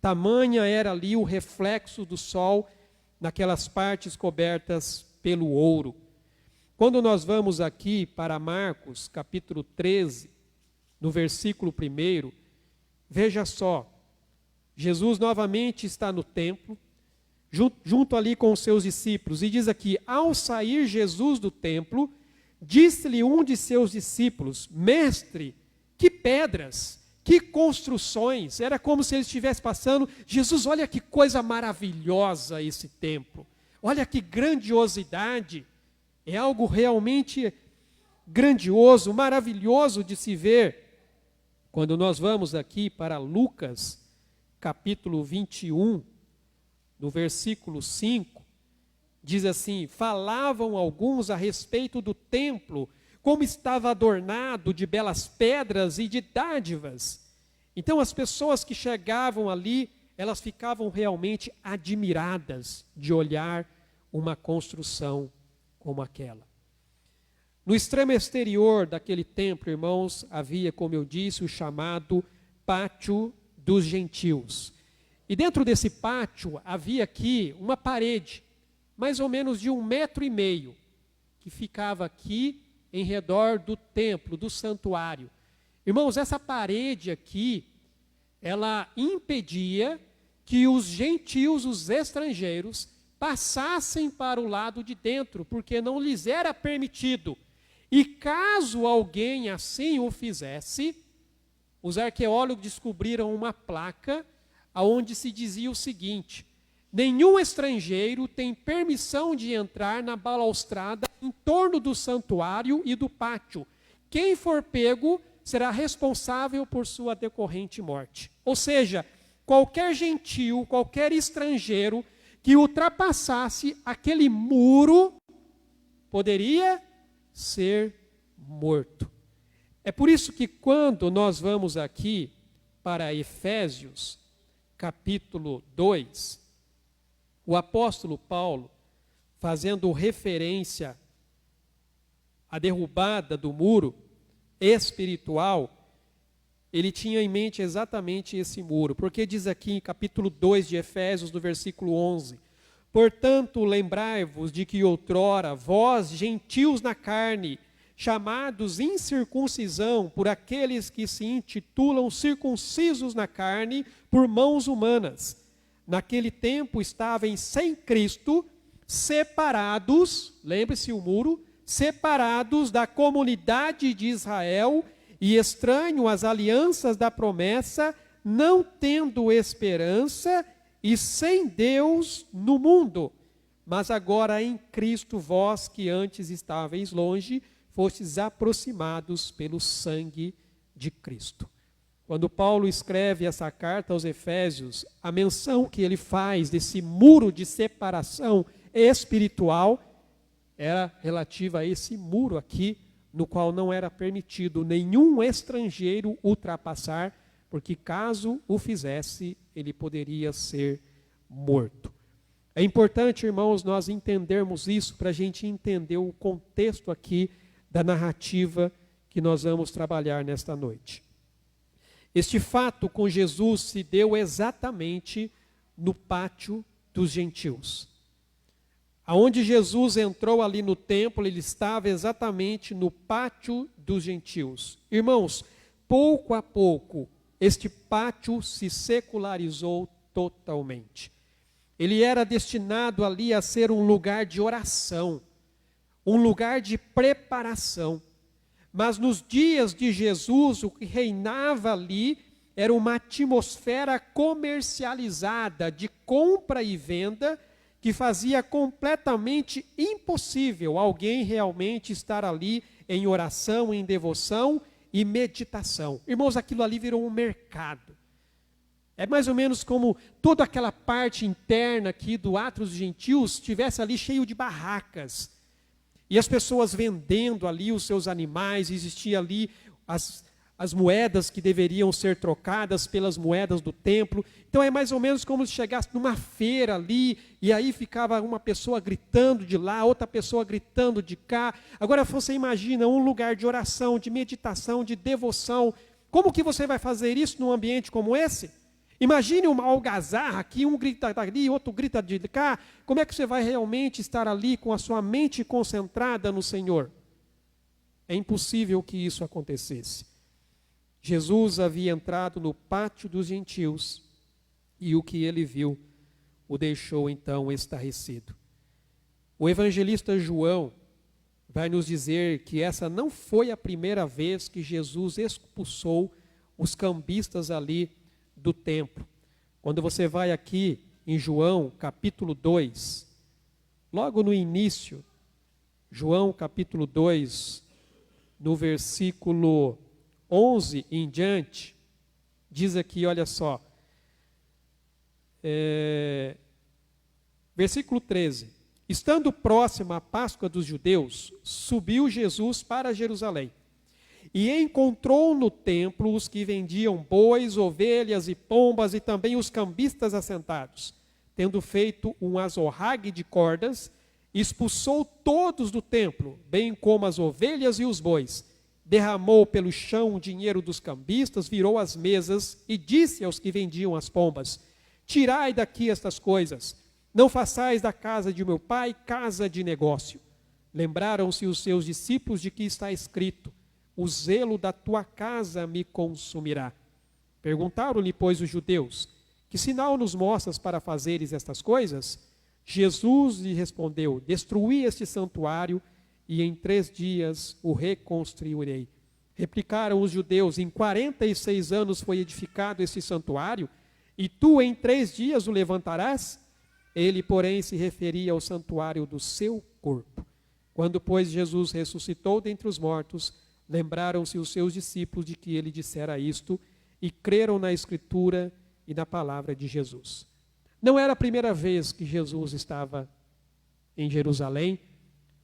Speaker 2: tamanha era ali o reflexo do sol naquelas partes cobertas pelo ouro. Quando nós vamos aqui para Marcos, capítulo 13, no versículo 1, veja só, Jesus novamente está no templo, junto ali com os seus discípulos, e diz aqui: ao sair Jesus do templo, disse-lhe um de seus discípulos: mestre, que pedras, que construções. Era como se ele estivesse passando: Jesus, olha que coisa maravilhosa esse templo, olha que grandiosidade, é algo realmente grandioso, maravilhoso de se ver. Quando nós vamos aqui para Lucas, capítulo 21, no versículo 5, diz assim: falavam alguns a respeito do templo, como estava adornado de belas pedras e de dádivas. Então as pessoas que chegavam ali, elas ficavam realmente admiradas de olhar uma construção como aquela. No extremo exterior daquele templo, irmãos, havia, como eu disse, o chamado Pátio dos Gentios. E dentro desse pátio havia aqui uma parede, mais ou menos de 1,5 metro, que ficava aqui em redor do templo, do santuário. Irmãos, essa parede aqui, ela impedia que os gentios, os estrangeiros, passassem para o lado de dentro, porque não lhes era permitido. E caso alguém assim o fizesse, os arqueólogos descobriram uma placa onde se dizia o seguinte: nenhum estrangeiro tem permissão de entrar na balaustrada em torno do santuário e do pátio. Quem for pego será responsável por sua decorrente morte. Ou seja, qualquer gentio, qualquer estrangeiro que ultrapassasse aquele muro poderia ser morto. É por isso que quando nós vamos aqui para Efésios, capítulo 2, o apóstolo Paulo, fazendo referência à derrubada do muro espiritual, ele tinha em mente exatamente esse muro, porque diz aqui em capítulo 2 de Efésios, no versículo 11: portanto, lembrai-vos de que outrora vós, gentios na carne, chamados incircuncisão por aqueles que se intitulam circuncisos na carne por mãos humanas, naquele tempo estavam sem Cristo, separados, lembre-se o muro, separados da comunidade de Israel e estranho às alianças da promessa, não tendo esperança e sem Deus no mundo. Mas agora em Cristo, vós que antes estáveis longe, fostes aproximados pelo sangue de Cristo. Quando Paulo escreve essa carta aos Efésios, a menção que ele faz desse muro de separação espiritual era relativa a esse muro aqui, no qual não era permitido nenhum estrangeiro ultrapassar, porque caso o fizesse, ele poderia ser morto. É importante, irmãos, nós entendermos isso para a gente entender o contexto aqui da narrativa que nós vamos trabalhar nesta noite. Este fato com Jesus se deu exatamente no pátio dos gentios. Aonde Jesus entrou ali no templo, ele estava exatamente no pátio dos gentios. Irmãos, pouco a pouco, este pátio se secularizou totalmente. Ele era destinado ali a ser um lugar de oração, um lugar de preparação. Mas nos dias de Jesus, o que reinava ali era uma atmosfera comercializada de compra e venda, que fazia completamente impossível alguém realmente estar ali em oração, em devoção e meditação. Irmãos, aquilo ali virou um mercado. É mais ou menos como toda aquela parte interna aqui do Átrio dos Gentios estivesse ali cheio de barracas. E as pessoas vendendo ali os seus animais, existia ali as moedas que deveriam ser trocadas pelas moedas do templo. Então é mais ou menos como se chegasse numa feira ali, e aí ficava uma pessoa gritando de lá, outra pessoa gritando de cá. Agora você imagina um lugar de oração, de meditação, de devoção. Como que você vai fazer isso num ambiente como esse? Imagine uma algazarra aqui, um grita dali, outro grita de cá. Como é que você vai realmente estar ali com a sua mente concentrada no Senhor? É impossível que isso acontecesse. Jesus havia entrado no pátio dos gentios e o que ele viu o deixou então estarrecido. O evangelista João vai nos dizer que essa não foi a primeira vez que Jesus expulsou os cambistas ali do templo. Quando você vai aqui em João capítulo 2, logo no início, João capítulo 2, no versículo 11 em diante, diz aqui, olha só, versículo 13: estando próxima a Páscoa dos judeus, subiu Jesus para Jerusalém e encontrou no templo os que vendiam bois, ovelhas e pombas e também os cambistas assentados. Tendo feito um azorrague de cordas, expulsou todos do templo, bem como as ovelhas e os bois. Derramou pelo chão o dinheiro dos cambistas, virou as mesas e disse aos que vendiam as pombas: tirai daqui estas coisas, não façais da casa de meu pai casa de negócio. Lembraram-se os seus discípulos de que está escrito: o zelo da tua casa me consumirá. Perguntaram-lhe, pois, os judeus: que sinal nos mostras para fazeres estas coisas? Jesus lhe respondeu: destruí este santuário e em 3 dias o reconstruirei. Replicaram os judeus: em 46 anos foi edificado este santuário, e tu em 3 dias o levantarás? Ele, porém, se referia ao santuário do seu corpo. Quando, pois, Jesus ressuscitou dentre os mortos, lembraram-se os seus discípulos de que ele dissera isto e creram na Escritura e na palavra de Jesus. Não era a primeira vez que Jesus estava em Jerusalém,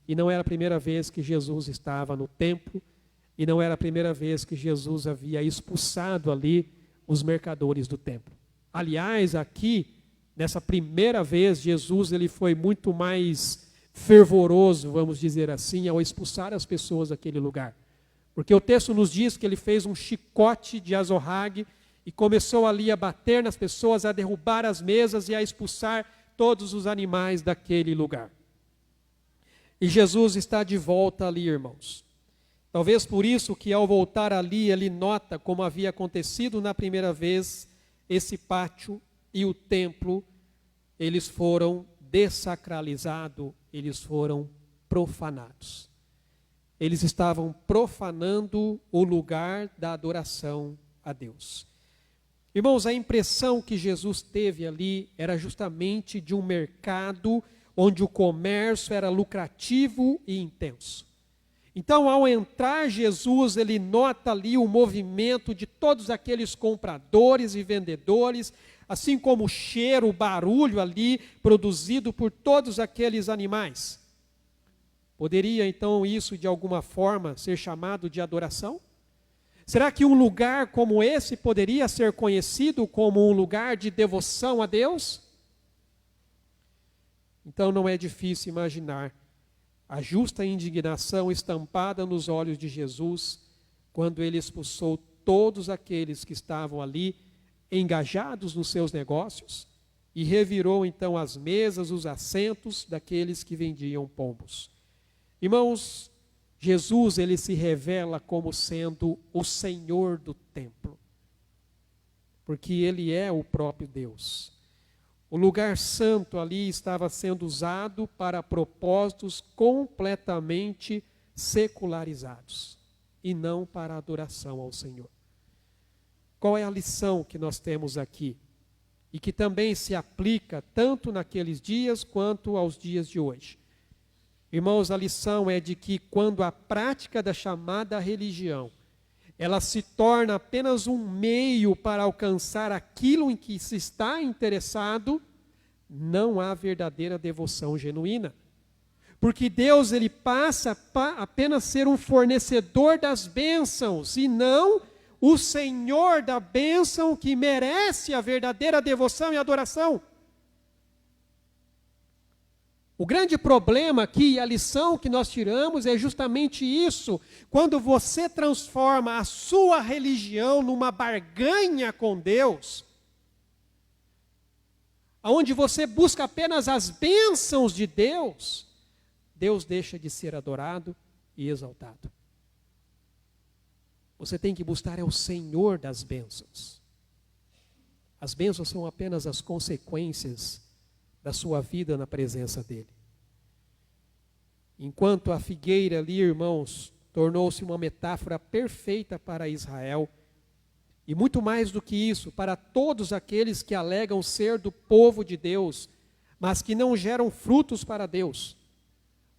Speaker 2: e não era a primeira vez que Jesus estava no templo, e não era a primeira vez que Jesus havia expulsado ali os mercadores do templo. Aliás, aqui, nessa primeira vez, Jesus ele foi muito mais fervoroso, vamos dizer assim, ao expulsar as pessoas daquele lugar. Porque o texto nos diz que ele fez um chicote de azorrague e começou ali a bater nas pessoas, a derrubar as mesas e a expulsar todos os animais daquele lugar. E Jesus está de volta ali, irmãos. Talvez por isso que ao voltar ali, ele nota como havia acontecido na primeira vez, esse pátio e o templo, eles foram desacralizados, eles foram profanados. Eles estavam profanando o lugar da adoração a Deus. Irmãos, a impressão que Jesus teve ali era justamente de um mercado onde o comércio era lucrativo e intenso. Então, ao entrar Jesus, ele nota ali o movimento de todos aqueles compradores e vendedores, assim como o cheiro, o barulho ali produzido por todos aqueles animais. Poderia, então, isso de alguma forma ser chamado de adoração? Será que um lugar como esse poderia ser conhecido como um lugar de devoção a Deus? Então não é difícil imaginar a justa indignação estampada nos olhos de Jesus quando ele expulsou todos aqueles que estavam ali engajados nos seus negócios e revirou então as mesas, os assentos daqueles que vendiam pombos. Irmãos, Jesus ele se revela como sendo o Senhor do templo, porque ele é o próprio Deus. O lugar santo ali estava sendo usado para propósitos completamente secularizados e não para a adoração ao Senhor. Qual é a lição que nós temos aqui? E que também se aplica tanto naqueles dias quanto aos dias de hoje. Irmãos, a lição é de que quando a prática da chamada religião, ela se torna apenas um meio para alcançar aquilo em que se está interessado, não há verdadeira devoção genuína. Porque Deus ele passa a apenas ser um fornecedor das bênçãos e não o Senhor da bênção que merece a verdadeira devoção e adoração. O grande problema aqui, a lição que nós tiramos é justamente isso. Quando você transforma a sua religião numa barganha com Deus, onde você busca apenas as bênçãos de Deus, Deus deixa de ser adorado e exaltado. Você tem que buscar é o Senhor das bênçãos. As bênçãos são apenas as consequências da sua vida na presença dEle. Enquanto a figueira ali, irmãos, tornou-se uma metáfora perfeita para Israel, e muito mais do que isso, para todos aqueles que alegam ser do povo de Deus, mas que não geram frutos para Deus.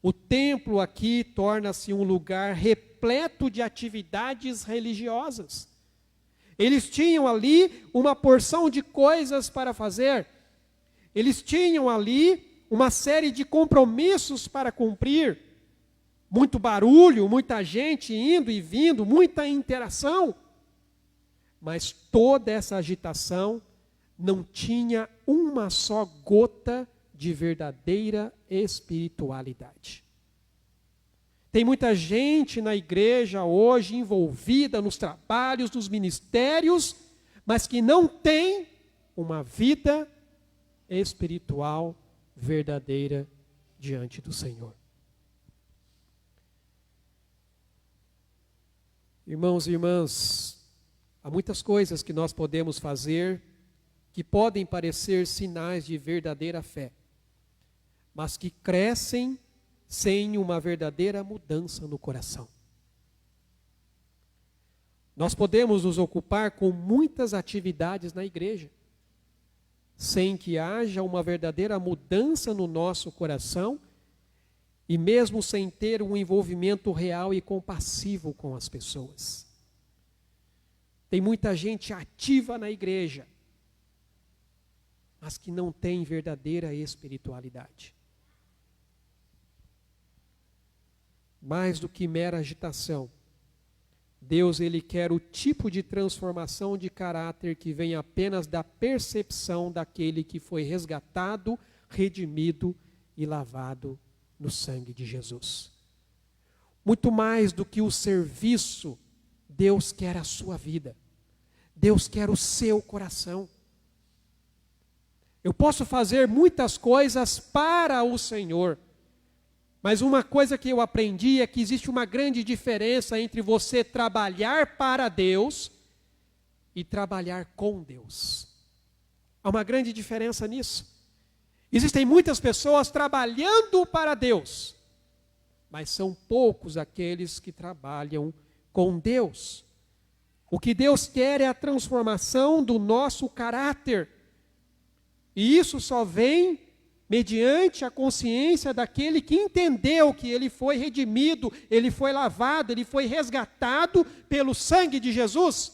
Speaker 2: O templo aqui torna-se um lugar repleto de atividades religiosas. Eles tinham ali uma porção de coisas para fazer. Eles tinham ali uma série de compromissos para cumprir. Muito barulho, muita gente indo e vindo, muita interação. Mas toda essa agitação não tinha uma só gota de verdadeira espiritualidade. Tem muita gente na igreja hoje envolvida nos trabalhos, nos ministérios, mas que não tem uma vida espiritual verdadeira diante do Senhor. Irmãos e irmãs, há muitas coisas que nós podemos fazer que podem parecer sinais de verdadeira fé, mas que crescem sem uma verdadeira mudança no coração. Nós podemos nos ocupar com muitas atividades na igreja, sem que haja uma verdadeira mudança no nosso coração e mesmo sem ter um envolvimento real e compassivo com as pessoas. Tem muita gente ativa na igreja, mas que não tem verdadeira espiritualidade. Mais do que mera agitação, Deus, Ele quer o tipo de transformação de caráter que vem apenas da percepção daquele que foi resgatado, redimido e lavado no sangue de Jesus. Muito mais do que o serviço, Deus quer a sua vida. Deus quer o seu coração. Eu posso fazer muitas coisas para o Senhor, mas uma coisa que eu aprendi é que existe uma grande diferença entre você trabalhar para Deus e trabalhar com Deus. Há uma grande diferença nisso. Existem muitas pessoas trabalhando para Deus, mas são poucos aqueles que trabalham com Deus. O que Deus quer é a transformação do nosso caráter. E isso só vem mediante a consciência daquele que entendeu que ele foi redimido, ele foi lavado, ele foi resgatado pelo sangue de Jesus.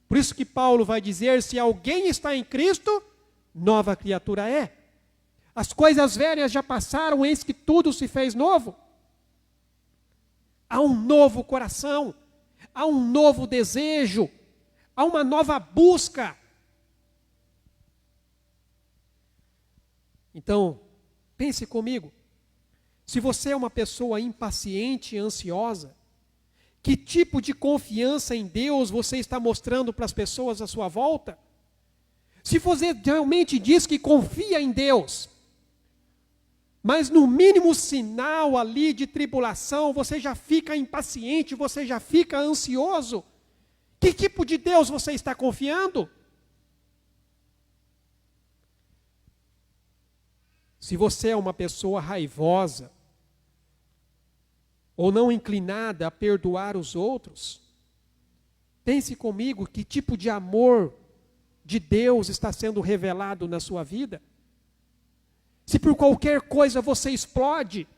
Speaker 2: Por isso que Paulo vai dizer, se alguém está em Cristo, nova criatura é. As coisas velhas já passaram, eis que tudo se fez novo. Há um novo coração, há um novo desejo, há uma nova busca. Então, pense comigo, se você é uma pessoa impaciente e ansiosa, que tipo de confiança em Deus você está mostrando para as pessoas à sua volta? Se você realmente diz que confia em Deus, mas no mínimo sinal ali de tribulação, você já fica impaciente, você já fica ansioso, que tipo de Deus você está confiando? Se você é uma pessoa raivosa, ou não inclinada a perdoar os outros, pense comigo que tipo de amor de Deus está sendo revelado na sua vida. Se por qualquer coisa você explode,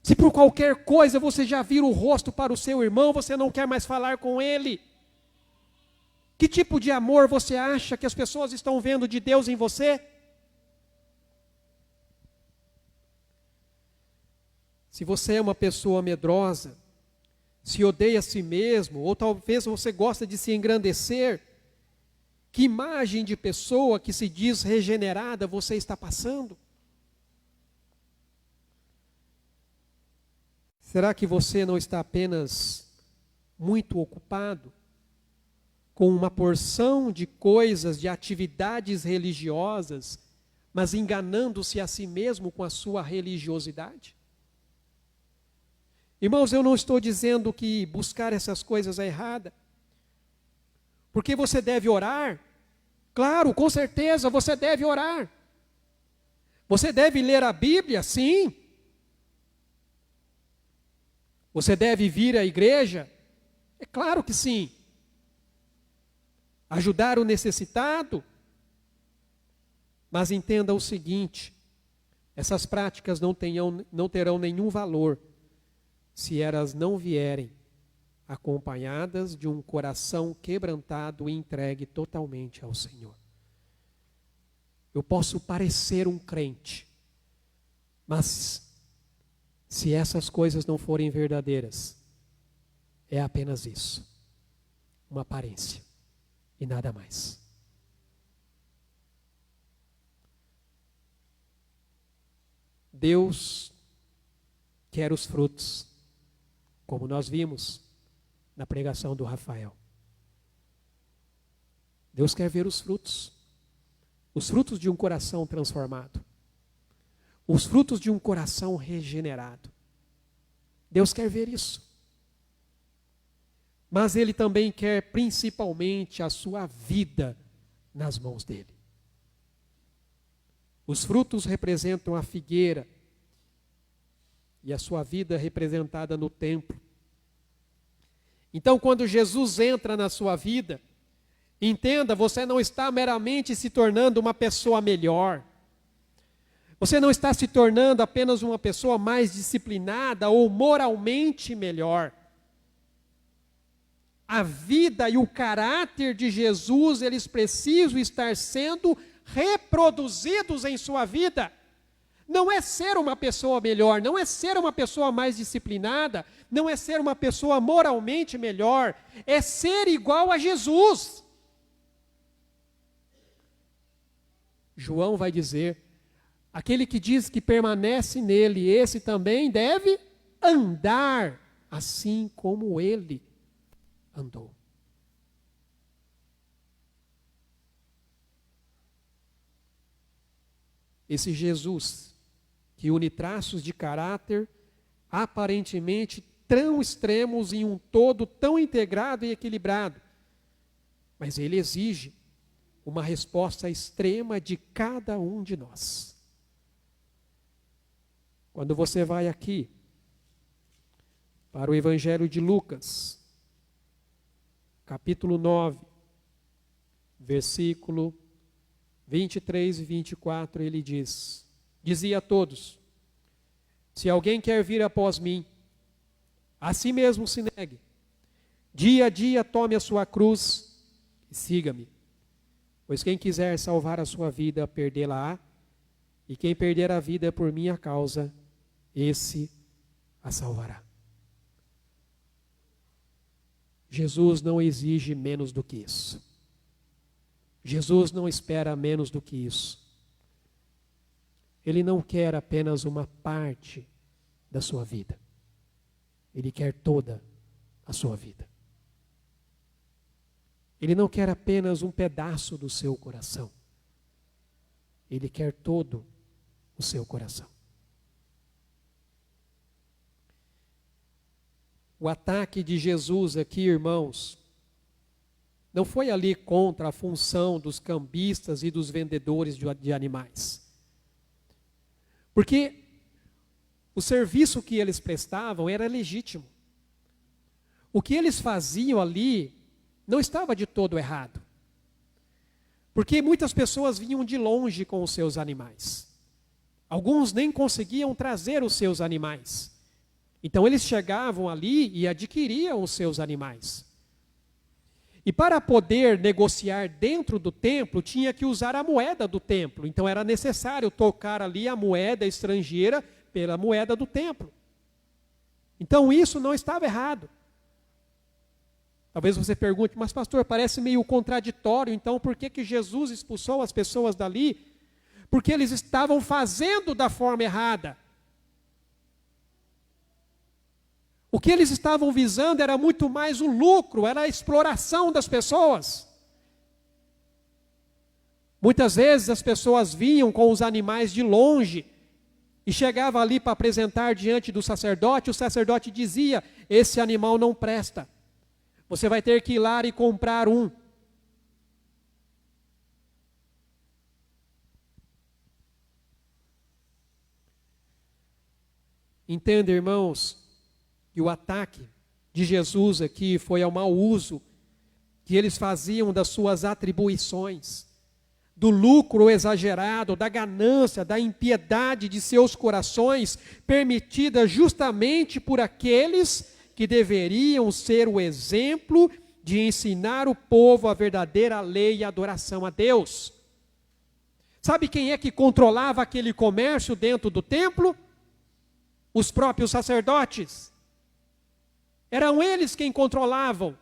Speaker 2: se por qualquer coisa você já vira o rosto para o seu irmão, você não quer mais falar com ele, que tipo de amor você acha que as pessoas estão vendo de Deus em você? Se você é uma pessoa medrosa, se odeia a si mesmo, ou talvez você gosta de se engrandecer, que imagem de pessoa que se diz regenerada você está passando? Será que você não está apenas muito ocupado com uma porção de coisas, de atividades religiosas, mas enganando-se a si mesmo com a sua religiosidade? Irmãos, eu não estou dizendo que buscar essas coisas é errada. Porque você deve orar. Claro, com certeza, você deve orar. Você deve ler a Bíblia, sim. Você deve vir à igreja? É claro que sim. Ajudar o necessitado? Mas entenda o seguinte, essas práticas não terão nenhum valor se elas não vierem acompanhadas de um coração quebrantado e entregue totalmente ao Senhor. Eu posso parecer um crente, mas se essas coisas não forem verdadeiras, é apenas isso, uma aparência e nada mais. Deus quer os frutos, como nós vimos na pregação do Rafael. Deus quer ver os frutos de um coração transformado, os frutos de um coração regenerado. Deus quer ver isso. Mas Ele também quer principalmente a sua vida nas mãos dEle. Os frutos representam a figueira e a sua vida representada no templo. Então, quando Jesus entra na sua vida, entenda, você não está meramente se tornando uma pessoa melhor. Você não está se tornando apenas uma pessoa mais disciplinada ou moralmente melhor. A vida e o caráter de Jesus, eles precisam estar sendo reproduzidos em sua vida. Não é ser uma pessoa melhor, não é ser uma pessoa mais disciplinada, não é ser uma pessoa moralmente melhor, é ser igual a Jesus. João vai dizer, aquele que diz que permanece nele, esse também deve andar assim como ele andou. Esse Jesus que une traços de caráter aparentemente tão extremos em um todo tão integrado e equilibrado, mas ele exige uma resposta extrema de cada um de nós. Quando você vai aqui para o Evangelho de Lucas, capítulo 9, versículo 23 e 24, ele dizia a todos, se alguém quer vir após mim, a si mesmo se negue, dia a dia tome a sua cruz e siga-me. Pois quem quiser salvar a sua vida, perdê-la-á, e quem perder a vida por minha causa, esse a salvará. Jesus não exige menos do que isso. Jesus não espera menos do que isso. Ele não quer apenas uma parte da sua vida. Ele quer toda a sua vida. Ele não quer apenas um pedaço do seu coração. Ele quer todo o seu coração. O ataque de Jesus aqui, irmãos, não foi ali contra a função dos cambistas e dos vendedores de animais. Porque o serviço que eles prestavam era legítimo. O que eles faziam ali não estava de todo errado. Porque muitas pessoas vinham de longe com os seus animais. Alguns nem conseguiam trazer os seus animais. Então eles chegavam ali e adquiriam os seus animais. E para poder negociar dentro do templo, tinha que usar a moeda do templo. Então era necessário trocar ali a moeda estrangeira pela moeda do templo. Então isso não estava errado. Talvez você pergunte, mas pastor, parece meio contraditório, então por que Jesus expulsou as pessoas dali? Porque eles estavam fazendo da forma errada. O que eles estavam visando era muito mais o lucro, era a exploração das pessoas. Muitas vezes as pessoas vinham com os animais de longe e chegava ali para apresentar diante do sacerdote, o sacerdote dizia: esse animal não presta, você vai ter que ir lá e comprar um. Entenda, irmãos, que o ataque de Jesus aqui foi ao mau uso que eles faziam das suas atribuições, do lucro exagerado, da ganância, da impiedade de seus corações, permitida justamente por aqueles que deveriam ser o exemplo de ensinar o povo a verdadeira lei e adoração a Deus. Sabe quem é que controlava aquele comércio dentro do templo? Os próprios sacerdotes. Eram eles quem controlavam.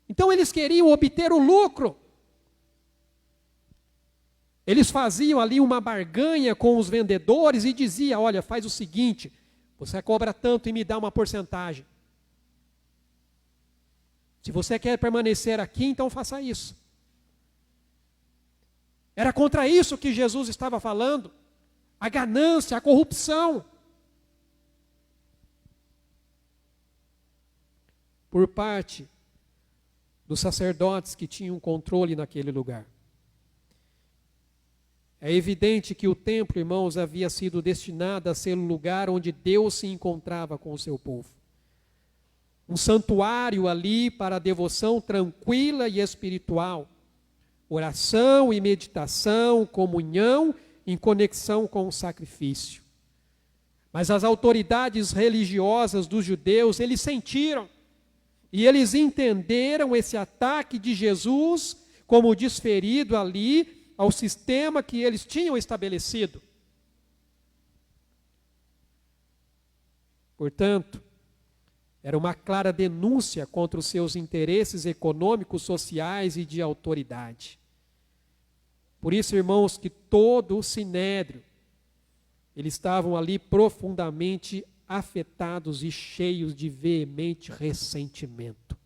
Speaker 2: Então eles queriam obter o lucro. Eles faziam ali uma barganha com os vendedores e diziam: olha, faz o seguinte, você cobra tanto e me dá uma porcentagem. Se você quer permanecer aqui, então faça isso. Era contra isso que Jesus estava falando. A ganância, a corrupção. Por parte dos sacerdotes que tinham controle naquele lugar. É evidente que o templo, irmãos, havia sido destinado a ser o lugar onde Deus se encontrava com o seu povo. Um santuário ali para a devoção tranquila e espiritual. Oração e meditação, comunhão em conexão com o sacrifício. Mas as autoridades religiosas dos judeus, eles sentiram e eles entenderam esse ataque de Jesus como desferido ali ao sistema que eles tinham estabelecido. Portanto, era uma clara denúncia contra os seus interesses econômicos, sociais e de autoridade. Por isso, irmãos, que todo o sinédrio, eles estavam ali profundamente afetados e cheios de veemente ressentimento.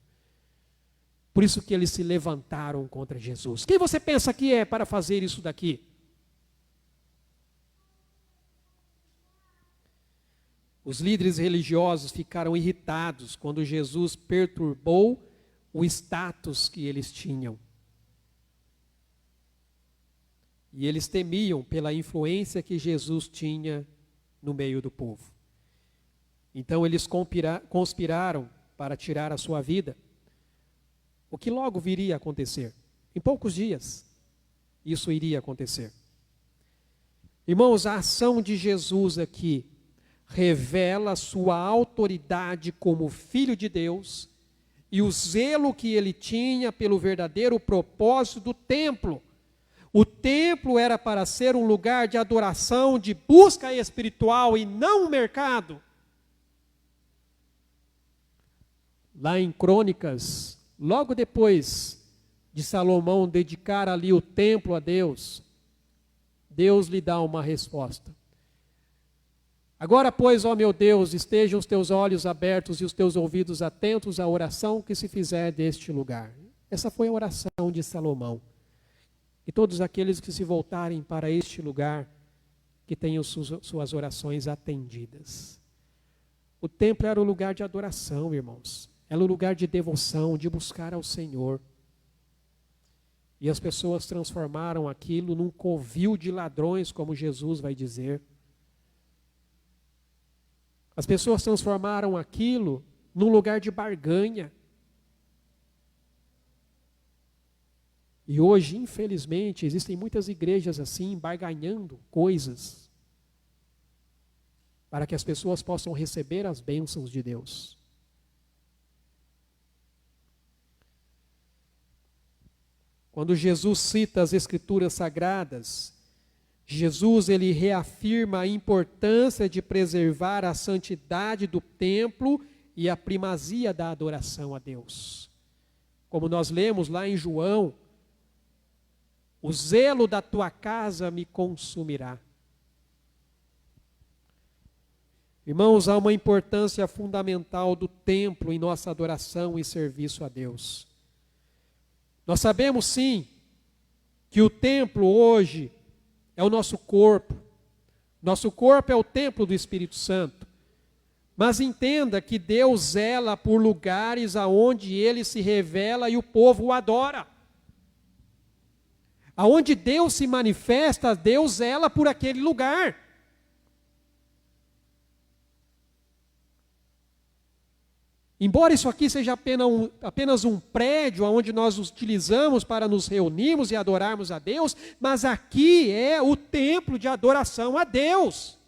Speaker 2: Por isso que eles se levantaram contra Jesus. Quem você pensa que é para fazer isso daqui? Os líderes religiosos ficaram irritados quando Jesus perturbou o status que eles tinham. E eles temiam pela influência que Jesus tinha no meio do povo. Então eles conspiraram para tirar a sua vida. O que logo viria a acontecer? Em poucos dias, isso iria acontecer. Irmãos, a ação de Jesus aqui revela a sua autoridade como Filho de Deus e o zelo que ele tinha pelo verdadeiro propósito do templo. O templo era para ser um lugar de adoração, de busca espiritual e não um mercado. Lá em Crônicas, logo depois de Salomão dedicar ali o templo a Deus, Deus lhe dá uma resposta. Agora, pois, ó meu Deus, estejam os teus olhos abertos e os teus ouvidos atentos à oração que se fizer deste lugar. Essa foi a oração de Salomão. E todos aqueles que se voltarem para este lugar, que tenham suas orações atendidas. O templo era o lugar de adoração, irmãos. Era o lugar de devoção, de buscar ao Senhor. E as pessoas transformaram aquilo num covil de ladrões, como Jesus vai dizer. As pessoas transformaram aquilo num lugar de barganha. E hoje, infelizmente, existem muitas igrejas assim, barganhando coisas, para que as pessoas possam receber as bênçãos de Deus. Quando Jesus cita as Escrituras Sagradas, Jesus ele reafirma a importância de preservar a santidade do templo e a primazia da adoração a Deus. Como nós lemos lá em João, o zelo da tua casa me consumirá. Irmãos, há uma importância fundamental do templo em nossa adoração e serviço a Deus. Nós sabemos sim que o templo hoje é o nosso corpo, Nosso corpo é o templo do Espírito Santo. Mas entenda que Deus zela por lugares aonde Ele se revela e o povo o adora. Aonde Deus se manifesta, Deus zela por aquele lugar. Embora isso aqui seja apenas um prédio onde nós utilizamos para nos reunirmos e adorarmos a Deus, mas aqui é o templo de adoração a Deus.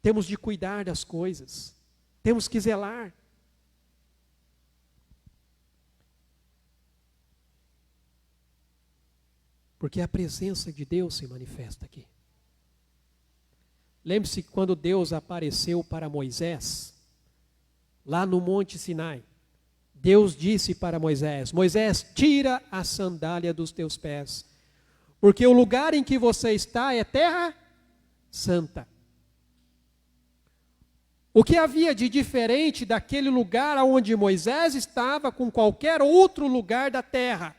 Speaker 2: Temos de cuidar das coisas, temos que zelar. Porque a presença de Deus se manifesta aqui. Lembre-se que quando Deus apareceu para Moisés, lá no Monte Sinai, Deus disse para Moisés: Moisés, tira a sandália dos teus pés, porque o lugar em que você está é terra santa. O que havia de diferente daquele lugar onde Moisés estava com qualquer outro lugar da terra,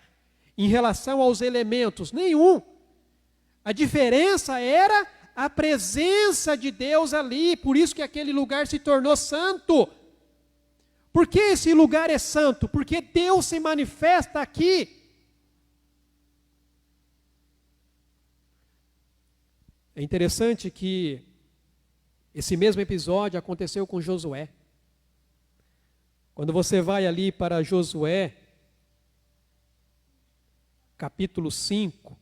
Speaker 2: em relação aos elementos? Nenhum. A diferença era a presença de Deus ali, por isso que aquele lugar se tornou santo. Por que esse lugar é santo? Porque Deus se manifesta aqui. É interessante que esse mesmo episódio aconteceu com Josué. Quando você vai ali para Josué, capítulo 5,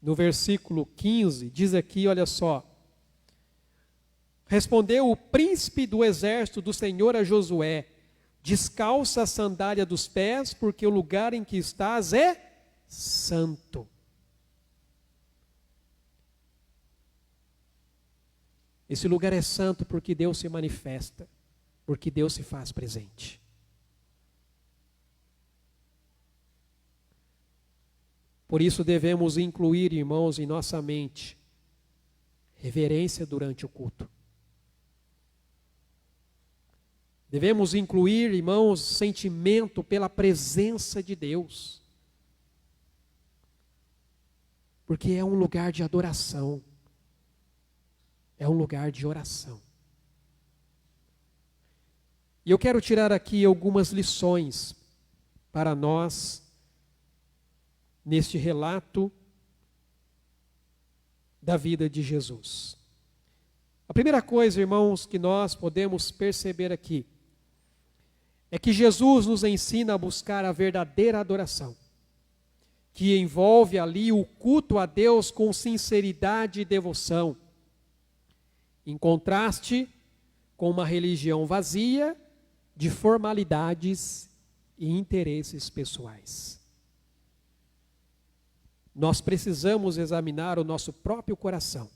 Speaker 2: no versículo 15, diz aqui, olha só: respondeu o príncipe do exército do Senhor a Josué: descalça a sandália dos pés, porque o lugar em que estás é santo. Esse lugar é santo porque Deus se manifesta, porque Deus se faz presente. Por isso devemos incluir, irmãos, em nossa mente, reverência durante o culto. Devemos incluir, irmãos, sentimento pela presença de Deus. Porque é um lugar de adoração. É um lugar de oração. E eu quero tirar aqui algumas lições para nós, neste relato da vida de Jesus. A primeira coisa, irmãos, que nós podemos perceber aqui, é que Jesus nos ensina a buscar a verdadeira adoração, que envolve ali o culto a Deus com sinceridade e devoção, em contraste com uma religião vazia de formalidades e interesses pessoais. Nós precisamos examinar o nosso próprio coração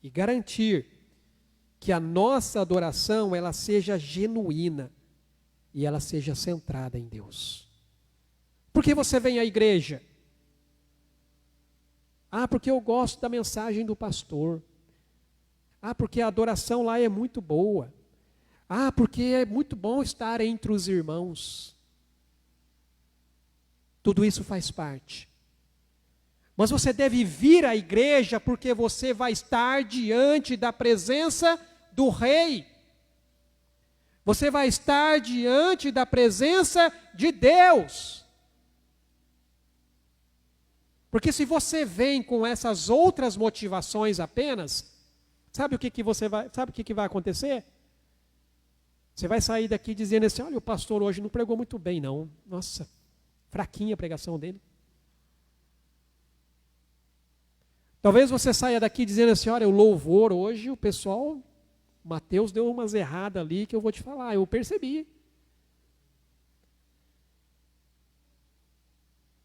Speaker 2: e garantir que a nossa adoração ela seja genuína e ela seja centrada em Deus. Por que você vem à igreja? Ah, porque eu gosto da mensagem do pastor. Ah, porque a adoração lá é muito boa. Ah, porque é muito bom estar entre os irmãos. Tudo isso faz parte. Mas você deve vir à igreja porque você vai estar diante da presença do Rei. Você vai estar diante da presença de Deus. Porque se você vem com essas outras motivações apenas, sabe o que vai acontecer? Você vai sair daqui dizendo assim: olha, o pastor hoje não pregou muito bem, não. Nossa, fraquinha a pregação dele. Talvez você saia daqui dizendo assim: olha, o louvor hoje, o pessoal, Mateus deu umas erradas ali que eu vou te falar, eu percebi.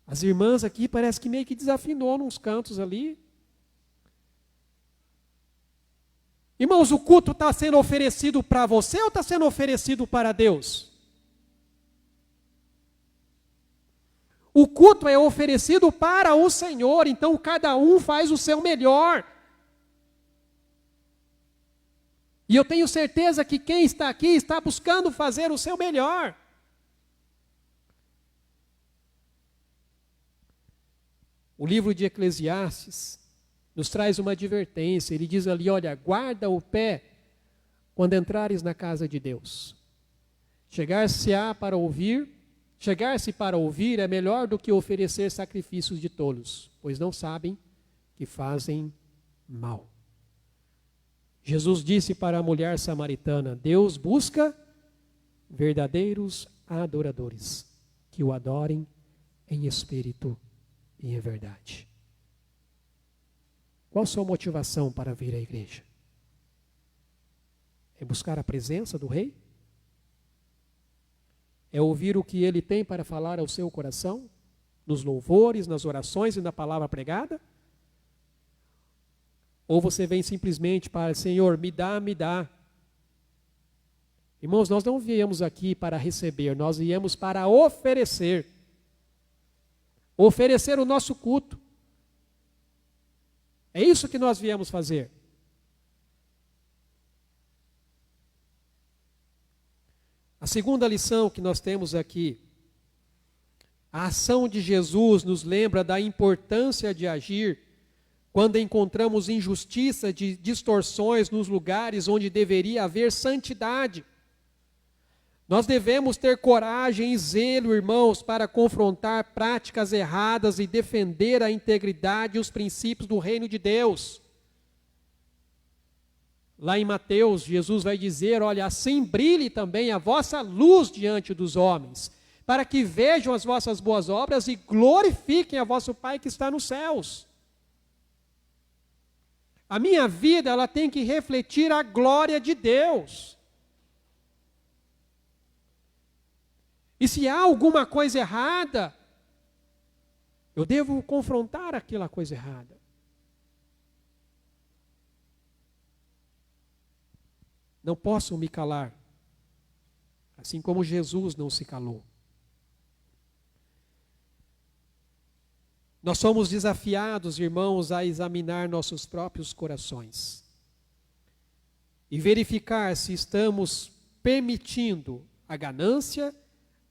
Speaker 2: As irmãs aqui parece que meio que desafinou nos cantos ali. Irmãos, o culto está sendo oferecido para você ou está sendo oferecido para Deus? O culto é oferecido para o Senhor, então cada um faz o seu melhor. E eu tenho certeza que quem está aqui está buscando fazer o seu melhor. O livro de Eclesiastes nos traz uma advertência. Ele diz ali, olha, guarda o pé quando entrares na casa de Deus. Chegar-se para ouvir é melhor do que oferecer sacrifícios de tolos, pois não sabem que fazem mal. Jesus disse para a mulher samaritana, Deus busca verdadeiros adoradores, que o adorem em espírito e em verdade. Qual a sua motivação para vir à igreja? É buscar a presença do Rei? É ouvir o que Ele tem para falar ao seu coração? Nos louvores, nas orações e na palavra pregada? Ou você vem simplesmente para, Senhor, me dá, me dá. Irmãos, nós não viemos aqui para receber, nós viemos para oferecer. Oferecer o nosso culto. É isso que nós viemos fazer. A segunda lição que nós temos aqui, a ação de Jesus nos lembra da importância de agir quando encontramos injustiça de distorções nos lugares onde deveria haver santidade. Nós devemos ter coragem e zelo, irmãos, para confrontar práticas erradas e defender a integridade e os princípios do reino de Deus. Lá em Mateus, Jesus vai dizer, olha, assim brilhe também a vossa luz diante dos homens, para que vejam as vossas boas obras e glorifiquem a vosso Pai que está nos céus. A minha vida, ela tem que refletir a glória de Deus. E se há alguma coisa errada, eu devo confrontar aquela coisa errada. Não posso me calar, assim como Jesus não se calou. Nós somos desafiados, irmãos, a examinar nossos próprios corações e verificar se estamos permitindo a ganância,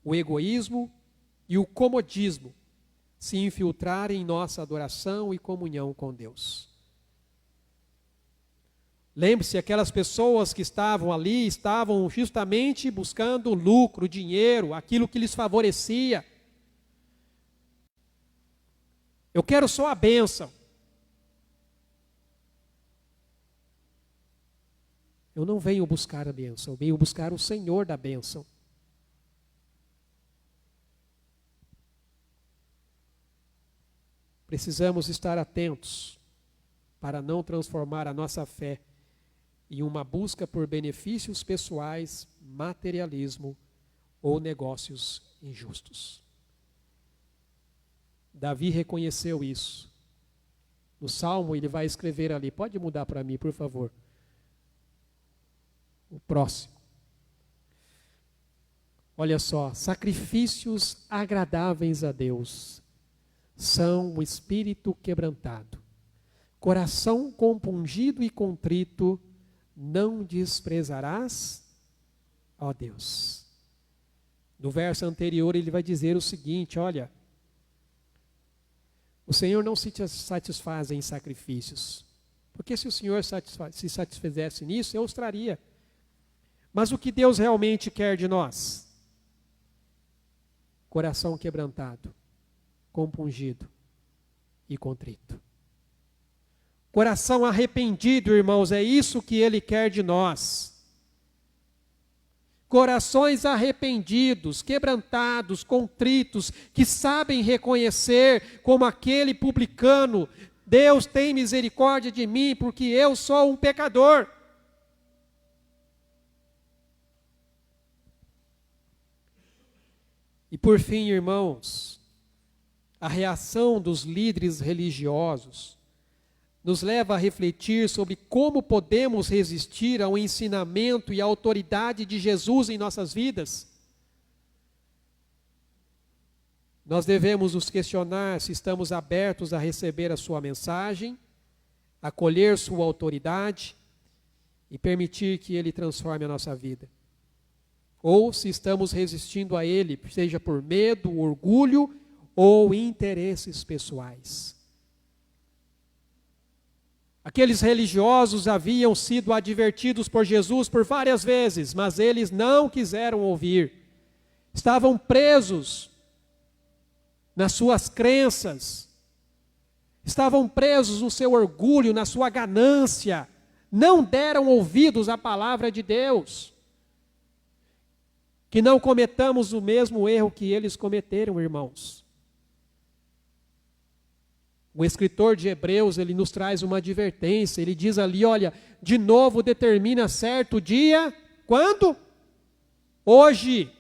Speaker 2: o egoísmo e o comodismo se infiltrarem em nossa adoração e comunhão com Deus. Lembre-se, aquelas pessoas que estavam ali, estavam justamente buscando lucro, dinheiro, aquilo que lhes favorecia. Eu quero só a bênção. Eu não venho buscar a bênção, eu venho buscar o Senhor da bênção. Precisamos estar atentos para não transformar a nossa fé em uma busca por benefícios pessoais, materialismo ou negócios injustos. Davi reconheceu isso. No Salmo ele vai escrever ali, pode mudar para mim, por favor. O próximo. Olha só, sacrifícios agradáveis a Deus são o espírito quebrantado. Coração compungido e contrito não desprezarás, ó Deus. No verso anterior ele vai dizer o seguinte, olha, o Senhor não se satisfaz em sacrifícios, porque se o Senhor se satisfizesse nisso, eu os traria. Mas o que Deus realmente quer de nós? Coração quebrantado, compungido e contrito. Coração arrependido, irmãos, é isso que Ele quer de nós. Corações arrependidos, quebrantados, contritos, que sabem reconhecer como aquele publicano, Deus tem misericórdia de mim, porque eu sou um pecador. E por fim, irmãos, a reação dos líderes religiosos nos leva a refletir sobre como podemos resistir ao ensinamento e à autoridade de Jesus em nossas vidas. Nós devemos nos questionar se estamos abertos a receber a sua mensagem, acolher sua autoridade e permitir que Ele transforme a nossa vida. Ou se estamos resistindo a Ele, seja por medo, orgulho ou interesses pessoais. Aqueles religiosos haviam sido advertidos por Jesus por várias vezes, mas eles não quiseram ouvir. Estavam presos nas suas crenças, estavam presos no seu orgulho, na sua ganância, não deram ouvidos à palavra de Deus. Que não cometamos o mesmo erro que eles cometeram, irmãos. O escritor de Hebreus, ele nos traz uma advertência, ele diz ali, olha, de novo determina certo dia, quando? Hoje.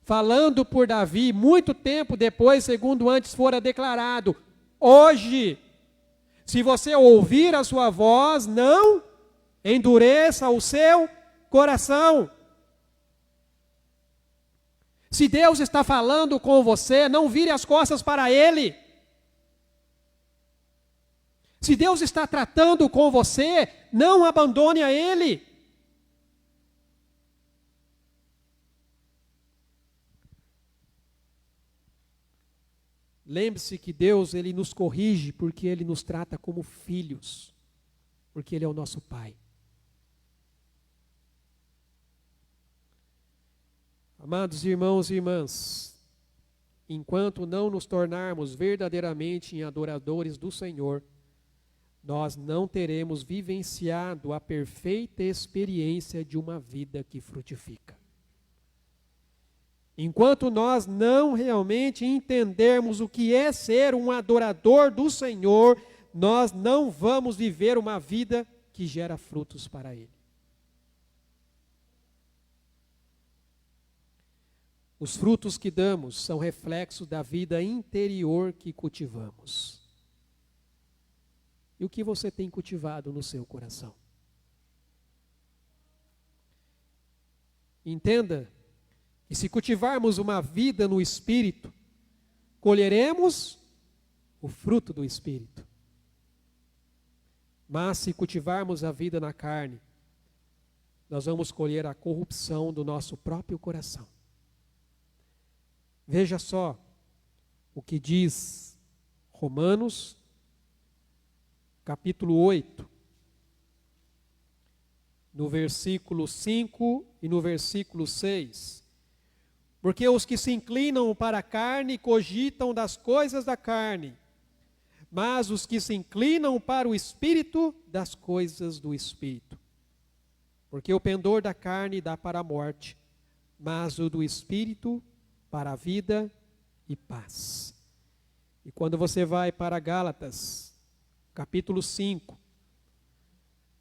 Speaker 2: Falando por Davi, muito tempo depois, segundo antes fora declarado, hoje, se você ouvir a sua voz, não endureça o seu coração. Se Deus está falando com você, não vire as costas para Ele. Se Deus está tratando com você, não abandone a Ele. Lembre-se que Deus, Ele nos corrige porque Ele nos trata como filhos, porque Ele é o nosso Pai. Amados irmãos e irmãs, enquanto não nos tornarmos verdadeiramente em adoradores do Senhor, nós não teremos vivenciado a perfeita experiência de uma vida que frutifica. Enquanto nós não realmente entendermos o que é ser um adorador do Senhor, nós não vamos viver uma vida que gera frutos para Ele. Os frutos que damos são reflexo da vida interior que cultivamos. E o que você tem cultivado no seu coração? Entenda que se cultivarmos uma vida no Espírito, colheremos o fruto do Espírito. Mas se cultivarmos a vida na carne, nós vamos colher a corrupção do nosso próprio coração. Veja só o que diz Romanos, capítulo 8, no versículo 5 e no versículo 6. Porque os que se inclinam para a carne cogitam das coisas da carne, mas os que se inclinam para o Espírito, das coisas do Espírito. Porque o pendor da carne dá para a morte, mas o do Espírito para a vida e paz. E quando você vai para Gálatas, capítulo 5,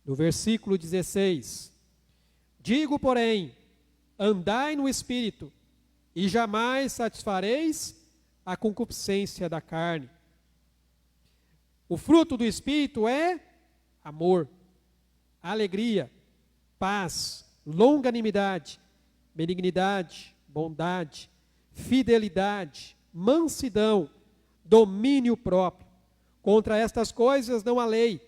Speaker 2: no versículo 16, digo, porém, andai no Espírito, e jamais satisfareis a concupiscência da carne. O fruto do Espírito é amor, alegria, paz, longanimidade, benignidade, bondade, fidelidade, mansidão, domínio próprio. Contra estas coisas não há lei.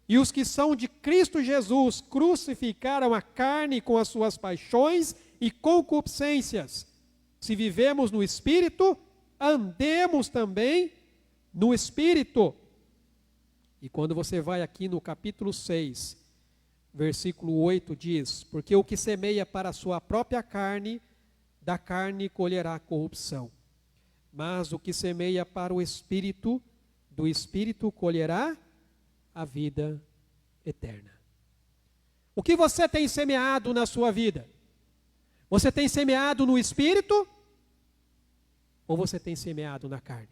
Speaker 2: E os que são de Cristo Jesus crucificaram a carne com as suas paixões e concupiscências. Se vivemos no Espírito, andemos também no Espírito. E quando você vai aqui no capítulo 6, versículo 8, diz, porque o que semeia para a sua própria carne, da carne colherá corrupção. Mas o que semeia para o Espírito, do Espírito colherá a vida eterna. O que você tem semeado na sua vida? Você tem semeado no Espírito? Ou você tem semeado na carne?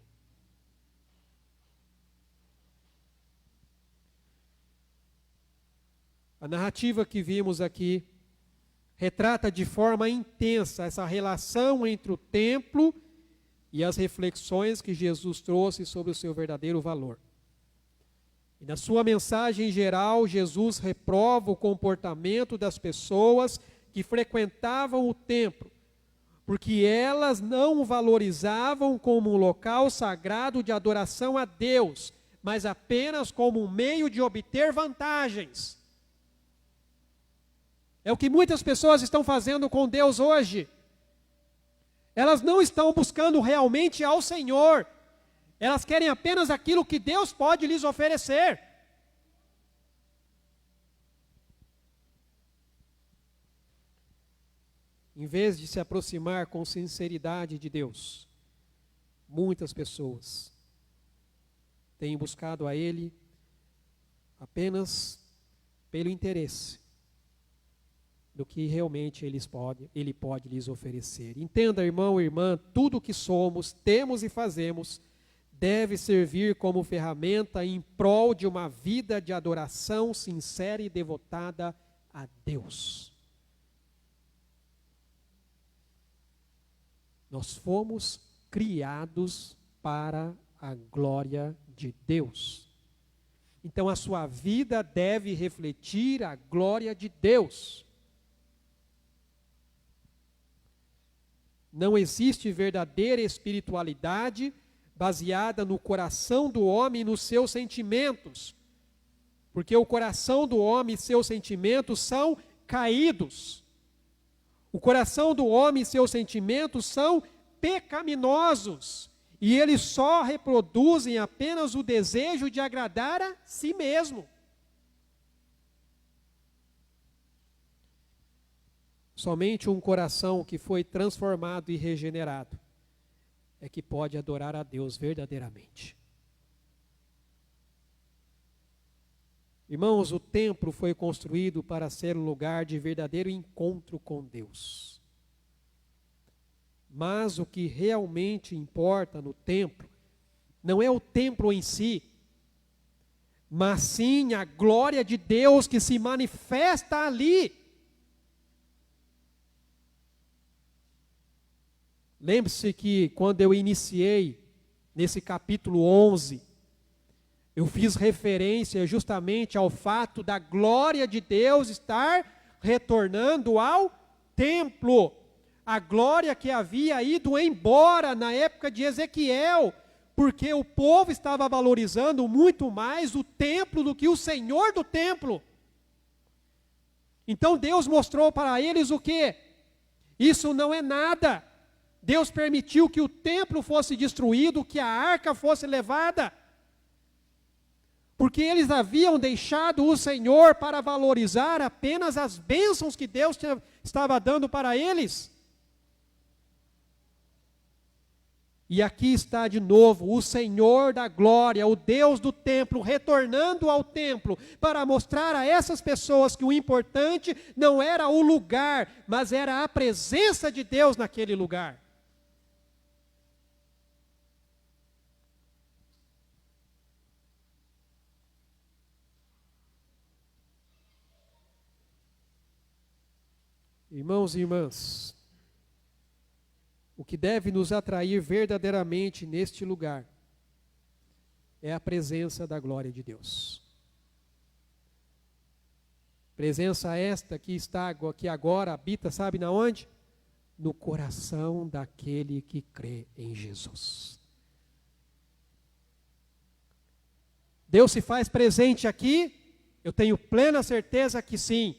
Speaker 2: A narrativa que vimos aqui retrata de forma intensa essa relação entre o templo e as reflexões que Jesus trouxe sobre o seu verdadeiro valor. E na sua mensagem geral, Jesus reprova o comportamento das pessoas que frequentavam o templo, porque elas não o valorizavam como um local sagrado de adoração a Deus, mas apenas como um meio de obter vantagens. É o que muitas pessoas estão fazendo com Deus hoje. Elas não estão buscando realmente ao Senhor. Elas querem apenas aquilo que Deus pode lhes oferecer. Em vez de se aproximar com sinceridade de Deus, muitas pessoas têm buscado a Ele apenas pelo interesse do que realmente Ele pode lhes oferecer. Entenda, irmão e irmã, tudo o que somos, temos e fazemos deve servir como ferramenta em prol de uma vida de adoração sincera e devotada a Deus. Nós fomos criados para a glória de Deus. Então a sua vida deve refletir a glória de Deus. Não existe verdadeira espiritualidade baseada no coração do homem e nos seus sentimentos. Porque o coração do homem e seus sentimentos são caídos. O coração do homem e seus sentimentos são pecaminosos. E eles só reproduzem apenas o desejo de agradar a si mesmo. Somente um coração que foi transformado e regenerado é que pode adorar a Deus verdadeiramente. Irmãos, o templo foi construído para ser um lugar de verdadeiro encontro com Deus. Mas o que realmente importa no templo não é o templo em si, mas sim a glória de Deus que se manifesta ali. Lembre-se que quando eu iniciei nesse capítulo 11, eu fiz referência justamente ao fato da glória de Deus estar retornando ao templo. A glória que havia ido embora na época de Ezequiel, porque o povo estava valorizando muito mais o templo do que o Senhor do templo. Então Deus mostrou para eles o quê? Isso não é nada. Deus permitiu que o templo fosse destruído, que a arca fosse levada, porque eles haviam deixado o Senhor para valorizar apenas as bênçãos que Deus estava dando para eles. E aqui está de novo o Senhor da glória, o Deus do templo, retornando ao templo para mostrar a essas pessoas que o importante não era o lugar, mas era a presença de Deus naquele lugar. Irmãos e irmãs, o que deve nos atrair verdadeiramente neste lugar é a presença da glória de Deus. Presença esta que está, que agora habita, sabe na onde? No coração daquele que crê em Jesus. Deus se faz presente aqui? Eu tenho plena certeza que sim.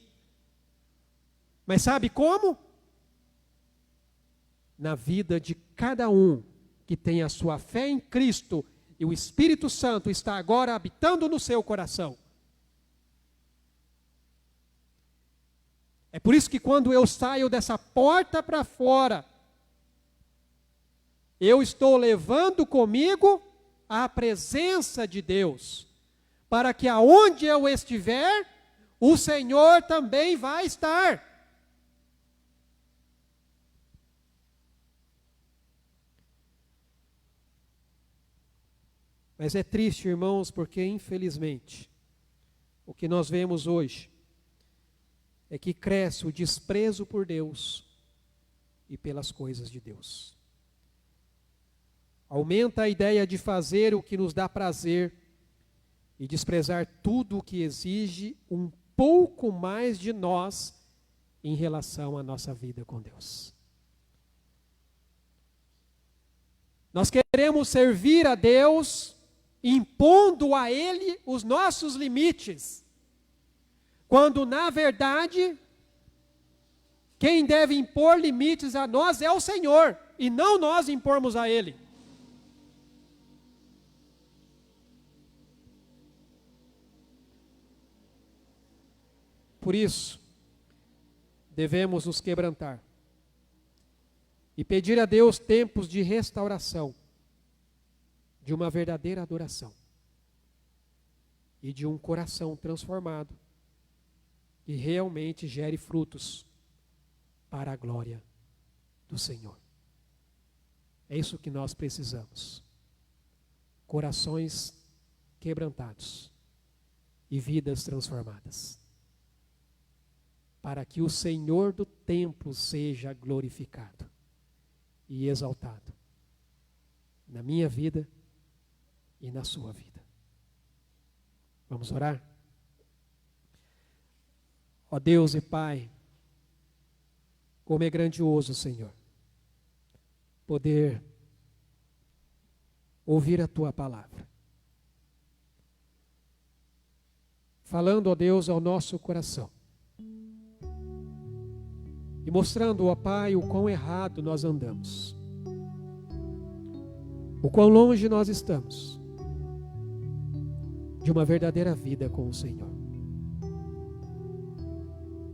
Speaker 2: Mas sabe como? Na vida de cada um que tem a sua fé em Cristo e o Espírito Santo está agora habitando no seu coração. É por isso que quando eu saio dessa porta para fora, eu estou levando comigo a presença de Deus, para que aonde eu estiver, o Senhor também vai estar. Mas é triste, irmãos, porque infelizmente, o que nós vemos hoje é que cresce o desprezo por Deus e pelas coisas de Deus. Aumenta a ideia de fazer o que nos dá prazer e desprezar tudo o que exige um pouco mais de nós em relação à nossa vida com Deus. Nós queremos servir a Deus impondo a Ele os nossos limites, quando na verdade quem deve impor limites a nós é o Senhor, e não nós impormos a Ele. Por isso, devemos nos quebrantar e pedir a Deus tempos de restauração, de uma verdadeira adoração e de um coração transformado que realmente gere frutos para a glória do Senhor. É isso que nós precisamos. Corações quebrantados e vidas transformadas, para que o Senhor do templo seja glorificado e exaltado na minha vida e na sua vida. Vamos orar? Ó Deus e Pai, como é grandioso, Senhor, poder ouvir a Tua palavra, falando, ó Deus, ao nosso coração, e mostrando, ó Pai, o quão errado nós andamos, o quão longe nós estamos de uma verdadeira vida com o Senhor.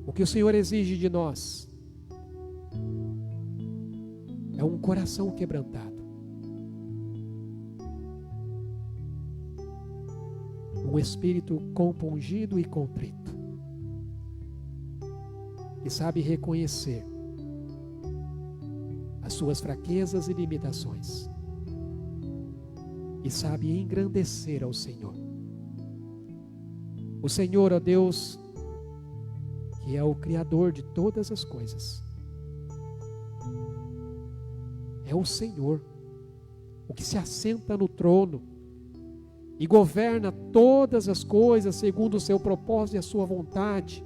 Speaker 2: O que o Senhor exige de nós é um coração quebrantado, um espírito compungido e contrito, que sabe reconhecer as suas fraquezas e limitações e sabe engrandecer ao Senhor. O Senhor, ó Deus, que é o Criador de todas as coisas, é o Senhor, o que se assenta no trono e governa todas as coisas segundo o seu propósito e a sua vontade.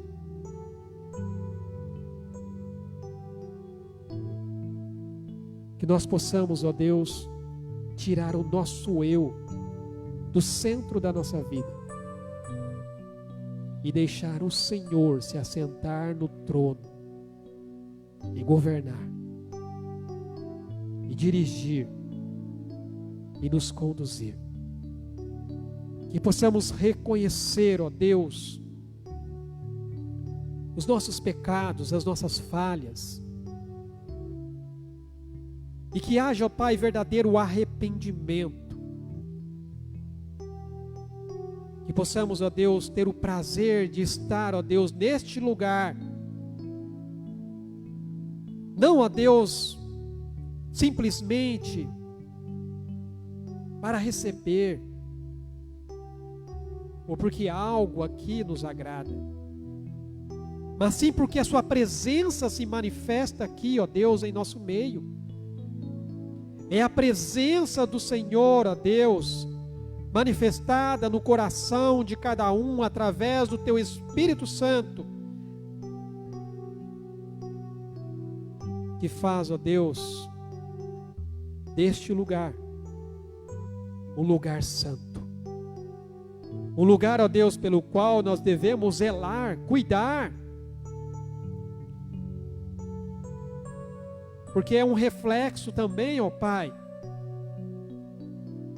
Speaker 2: Que nós possamos, ó Deus, tirar o nosso eu do centro da nossa vida e deixar o Senhor se assentar no trono e governar e dirigir e nos conduzir. Que possamos reconhecer, ó Deus, os nossos pecados, as nossas falhas, e que haja, ó Pai, verdadeiro arrependimento. Que possamos, ó Deus, ter o prazer de estar, ó Deus, neste lugar. Não, ó Deus, simplesmente para receber, ou porque algo aqui nos agrada, mas sim porque a sua presença se manifesta aqui, ó Deus, em nosso meio. É a presença do Senhor, ó Deus, manifestada no coração de cada um através do Teu Espírito Santo, que faz, ó Deus, deste lugar um lugar santo, um lugar, ó Deus, pelo qual nós devemos zelar, cuidar, porque é um reflexo também, ó Pai,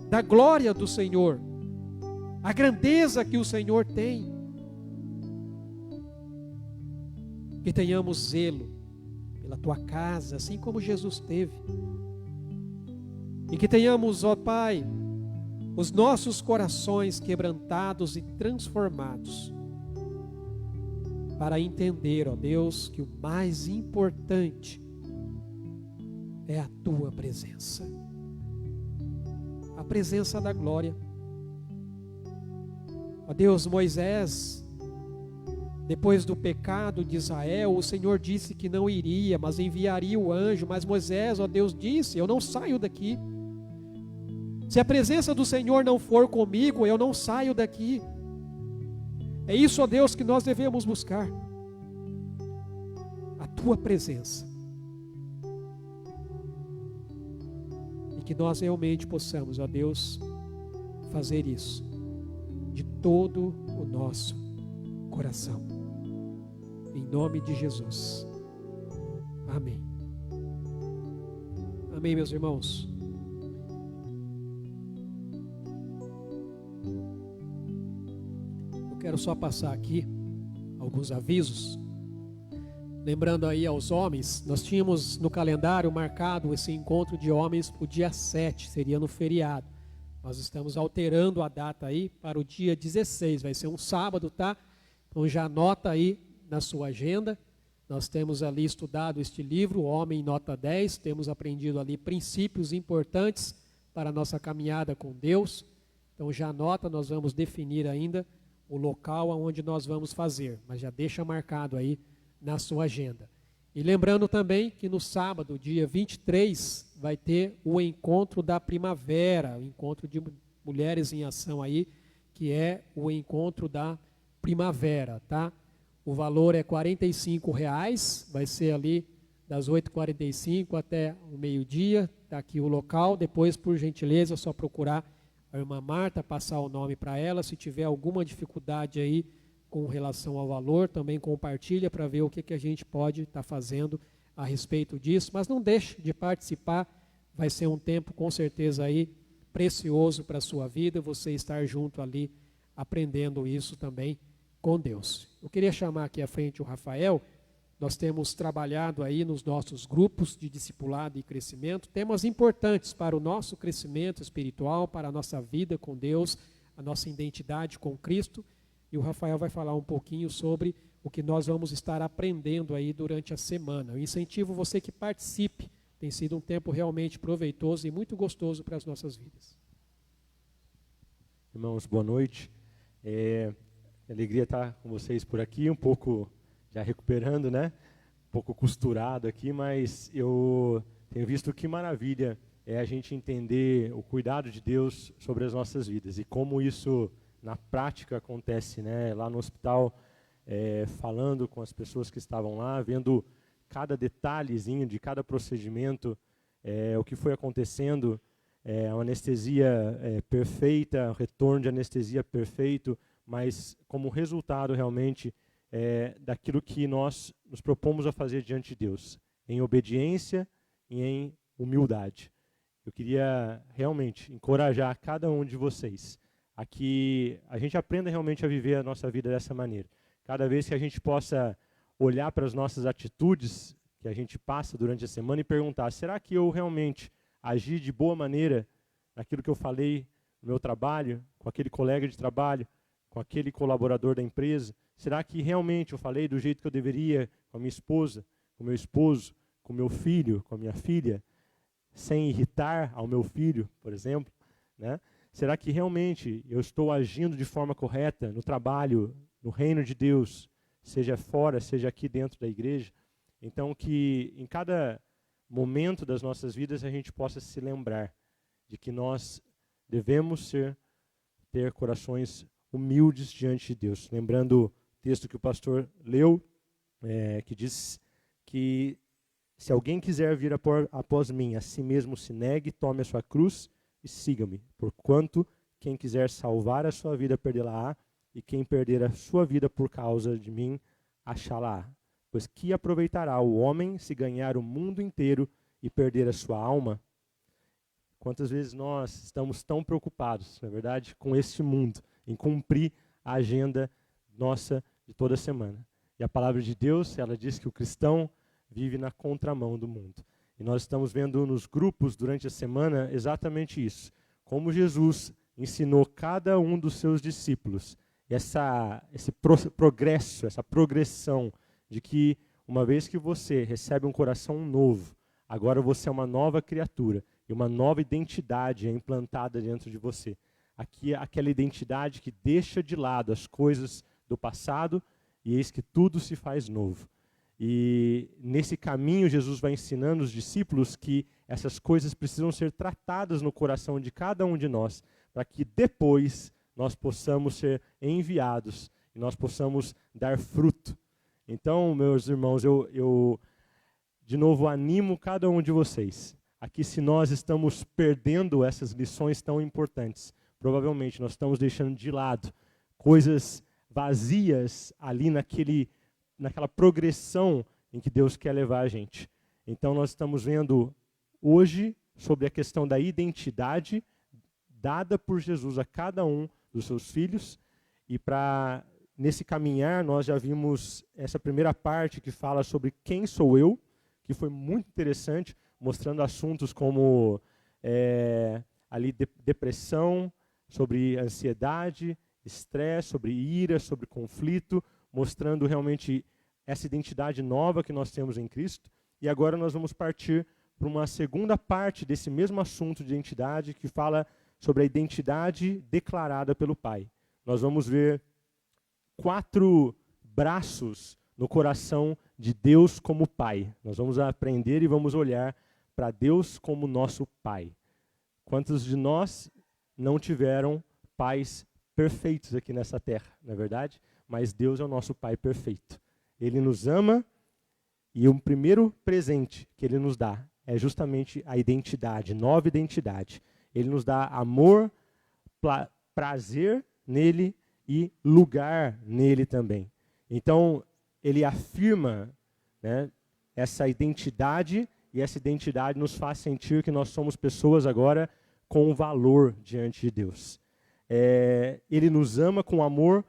Speaker 2: da glória do Senhor, a grandeza que o Senhor tem. Que tenhamos zelo pela Tua casa, assim como Jesus teve. E que tenhamos, ó Pai, os nossos corações quebrantados e transformados, para entender, ó Deus, que o mais importante é a Tua presença, a presença da glória. Ó Deus, Moisés, depois do pecado de Israel, o Senhor disse que não iria, mas enviaria o anjo. Mas Moisés, ó Deus, disse: eu não saio daqui. Se a presença do Senhor não for comigo, eu não saio daqui. É isso, ó Deus, que nós devemos buscar, a Tua presença. Que nós realmente possamos, ó Deus, fazer isso de todo o nosso coração. Em nome de Jesus. Amém. Amém, meus irmãos. Eu quero só passar aqui alguns alguns avisos. Lembrando aí aos homens, nós tínhamos no calendário marcado esse encontro de homens para o dia 7, seria no feriado. Nós estamos alterando a data aí para o dia 16, vai ser um sábado, tá? Então já anota aí na sua agenda. Nós temos ali estudado este livro, Homem Nota 10, temos aprendido ali princípios importantes para a nossa caminhada com Deus. Então já anota, nós vamos definir ainda o local onde nós vamos fazer, mas já deixa marcado aí na sua agenda. E lembrando também que no sábado, dia 23, vai ter o encontro da primavera, o encontro de mulheres em ação aí, que é o encontro da primavera, tá? O valor é R$ 45, vai ser ali das 8h45 até o meio-dia, está aqui o local. Depois, por gentileza, é só procurar a irmã Marta, passar o nome para ela. Se tiver alguma dificuldade aí com relação ao valor, também compartilha para ver o que a gente pode estar fazendo a respeito disso. Mas não deixe de participar, vai ser um tempo com certeza aí precioso para a sua vida, você estar junto ali aprendendo isso também com Deus. Eu queria chamar aqui à frente o Rafael. Nós temos trabalhado aí nos nossos grupos de discipulado e crescimento, temas importantes para o nosso crescimento espiritual, para a nossa vida com Deus, a nossa identidade com Cristo. E o Rafael vai falar um pouquinho sobre o que nós vamos estar aprendendo aí durante a semana. Eu incentivo você que participe, tem sido um tempo realmente proveitoso e muito gostoso para as nossas vidas.
Speaker 5: Irmãos, boa noite. Alegria estar com vocês por aqui, um pouco já recuperando, né? Um pouco costurado aqui, mas eu tenho visto que maravilha é a gente entender o cuidado de Deus sobre as nossas vidas e como isso na prática acontece, né? Lá no hospital, falando com as pessoas que estavam lá, vendo cada detalhezinho de cada procedimento, o que foi acontecendo, a anestesia perfeita, o retorno de anestesia perfeito, mas como resultado realmente daquilo que nós nos propomos a fazer diante de Deus, em obediência e em humildade. Eu queria realmente encorajar cada um de vocês a que a gente aprenda realmente a viver a nossa vida dessa maneira. Cada vez que a gente possa olhar para as nossas atitudes que a gente passa durante a semana e perguntar, será que eu realmente agi de boa maneira naquilo que eu falei no meu trabalho, com aquele colega de trabalho, com aquele colaborador da empresa? Será que realmente eu falei do jeito que eu deveria com a minha esposa, com o meu esposo, com o meu filho, com a minha filha, sem irritar ao meu filho, por exemplo, né? Será que realmente eu estou agindo de forma correta no trabalho, no reino de Deus, seja fora, seja aqui dentro da igreja? Então, que em cada momento das nossas vidas a gente possa se lembrar de que nós devemos ter corações humildes diante de Deus. Lembrando o texto que o pastor leu, que diz que se alguém quiser vir após mim, a si mesmo se negue, tome a sua cruz e siga-me. Porquanto quem quiser salvar a sua vida, perdê-la-á, e quem perder a sua vida por causa de mim, achá-la-á. Pois que aproveitará o homem se ganhar o mundo inteiro e perder a sua alma? Quantas vezes nós estamos tão preocupados, na verdade, com este mundo, em cumprir a agenda nossa de toda semana. E a palavra de Deus, ela diz que o cristão vive na contramão do mundo. E nós estamos vendo nos grupos durante a semana exatamente isso. Como Jesus ensinou cada um dos seus discípulos esse progresso, essa progressão de que uma vez que você recebe um coração novo, agora você é uma nova criatura e uma nova identidade é implantada dentro de você. Aqui é aquela identidade que deixa de lado as coisas do passado e eis que tudo se faz novo. E nesse caminho Jesus vai ensinando os discípulos que essas coisas precisam ser tratadas no coração de cada um de nós, para que depois nós possamos ser enviados e nós possamos dar fruto. Então, meus irmãos, eu de novo animo cada um de vocês a que, se nós estamos perdendo essas lições tão importantes, provavelmente nós estamos deixando de lado coisas vazias ali naquela progressão em que Deus quer levar a gente. Então nós estamos vendo hoje sobre a questão da identidade dada por Jesus a cada um dos seus filhos, e para nesse caminhar, nós já vimos essa primeira parte que fala sobre quem sou eu, que foi muito interessante, mostrando assuntos como ali depressão, sobre ansiedade, estresse, sobre ira, sobre conflito, mostrando realmente essa identidade nova que nós temos em Cristo. E agora nós vamos partir para uma segunda parte desse mesmo assunto de identidade, que fala sobre a identidade declarada pelo Pai. Nós vamos ver 4 braços no coração de Deus como Pai. Nós vamos aprender e vamos olhar para Deus como nosso Pai. Quantos de nós não tiveram pais perfeitos aqui nessa terra, não é verdade? Mas Deus é o nosso Pai perfeito. Ele nos ama e o primeiro presente que Ele nos dá é justamente a identidade, nova identidade. Ele nos dá amor, prazer nele e lugar nele também. Então, Ele afirma, né, essa identidade, e essa identidade nos faz sentir que nós somos pessoas agora com valor diante de Deus. Ele nos ama com amor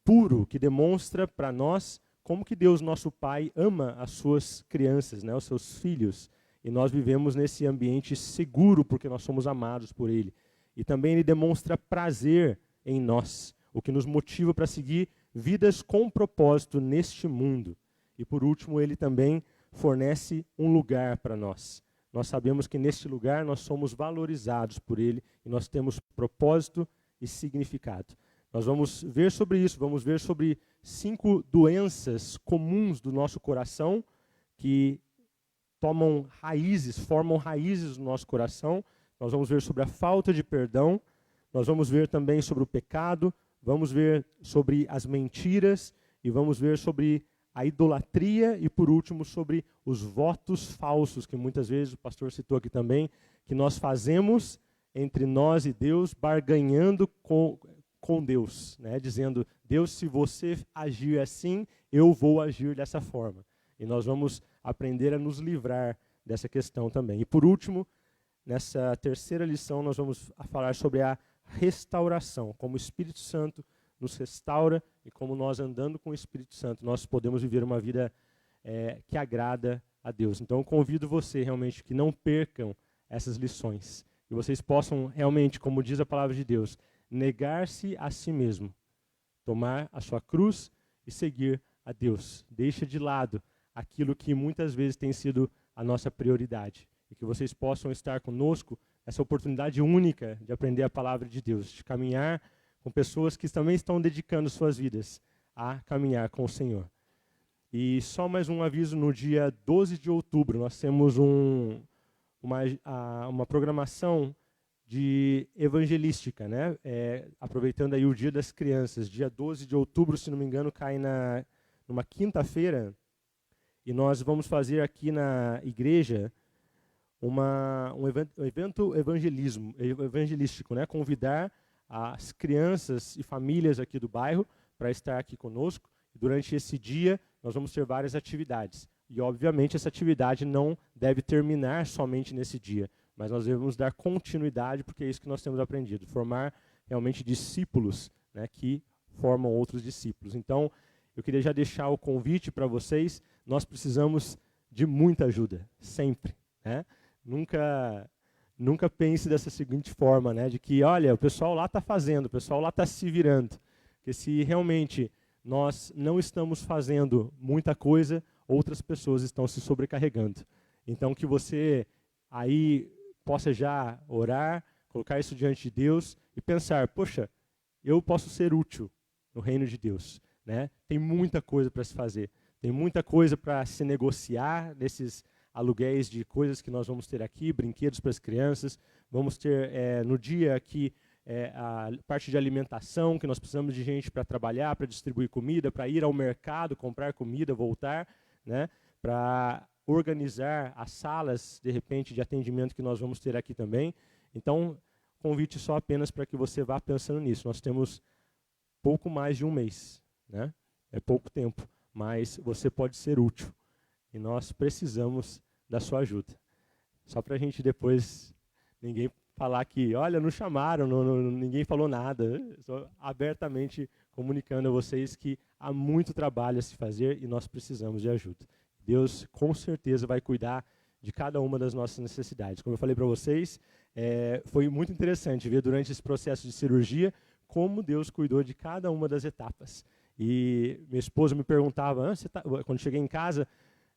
Speaker 5: puro, que demonstra para nós como que Deus, nosso Pai, ama as suas crianças, né, os seus filhos. E nós vivemos nesse ambiente seguro porque nós somos amados por Ele. E também Ele demonstra prazer em nós, o que nos motiva para seguir vidas com propósito neste mundo. E por último, Ele também fornece um lugar para nós. Nós sabemos que neste lugar nós somos valorizados por Ele e nós temos propósito e significado. Nós vamos ver sobre isso, vamos ver sobre 5 doenças comuns do nosso coração que formam raízes no nosso coração. Nós vamos ver sobre a falta de perdão, nós vamos ver também sobre o pecado, vamos ver sobre as mentiras e vamos ver sobre a idolatria e, por último, sobre os votos falsos, que muitas vezes o pastor citou aqui também, que nós fazemos entre nós e Deus, barganhando com Deus, né? Dizendo, Deus, se você agir assim, eu vou agir dessa forma. E nós vamos aprender a nos livrar dessa questão também. E por último, nessa terceira lição, nós vamos falar sobre a restauração, como o Espírito Santo nos restaura e como nós, andando com o Espírito Santo, nós podemos viver uma vida que agrada a Deus. Então eu convido você realmente que não percam essas lições, que vocês possam realmente, como diz a palavra de Deus, negar-se a si mesmo, tomar a sua cruz e seguir a Deus. Deixa de lado aquilo que muitas vezes tem sido a nossa prioridade. E que vocês possam estar conosco essa oportunidade única de aprender a palavra de Deus, de caminhar com pessoas que também estão dedicando suas vidas a caminhar com o Senhor. E só mais um aviso, no dia 12 de outubro, nós temos uma programação de evangelística, né? Aproveitando aí o Dia das Crianças. Dia 12 de outubro, se não me engano, cai numa quinta-feira, e nós vamos fazer aqui na igreja um evento evangelístico, né? Convidar as crianças e famílias aqui do bairro para estar aqui conosco. Durante esse dia, nós vamos ter várias atividades. E, obviamente, essa atividade não deve terminar somente nesse dia, mas nós devemos dar continuidade, porque é isso que nós temos aprendido, formar realmente discípulos, né, que formam outros discípulos. Então, eu queria já deixar o convite para vocês. Nós precisamos de muita ajuda, sempre, né? Nunca pense dessa seguinte forma, né, de que, olha, o pessoal lá está fazendo, o pessoal lá está se virando. Porque se realmente nós não estamos fazendo muita coisa, outras pessoas estão se sobrecarregando. Então, que você aí possa já orar, colocar isso diante de Deus e pensar, poxa, eu posso ser útil no reino de Deus, né? Tem muita coisa para se fazer, tem muita coisa para se negociar nesses aluguéis de coisas que nós vamos ter aqui, brinquedos para as crianças, vamos ter no dia aqui a parte de alimentação, que nós precisamos de gente para trabalhar, para distribuir comida, para ir ao mercado, comprar comida, voltar, né, para organizar as salas, de repente, de atendimento que nós vamos ter aqui também. Então, convite só apenas para que você vá pensando nisso. Nós temos pouco mais de um mês, né? É pouco tempo, mas você pode ser útil. E nós precisamos da sua ajuda. Só para a gente depois, ninguém falar que, olha, não chamaram, ninguém falou nada. Só abertamente comunicando a vocês que há muito trabalho a se fazer e nós precisamos de ajuda. Deus com certeza vai cuidar de cada uma das nossas necessidades. Como eu falei para vocês, foi muito interessante ver durante esse processo de cirurgia como Deus cuidou de cada uma das etapas. E minha esposa me perguntava, quando cheguei em casa,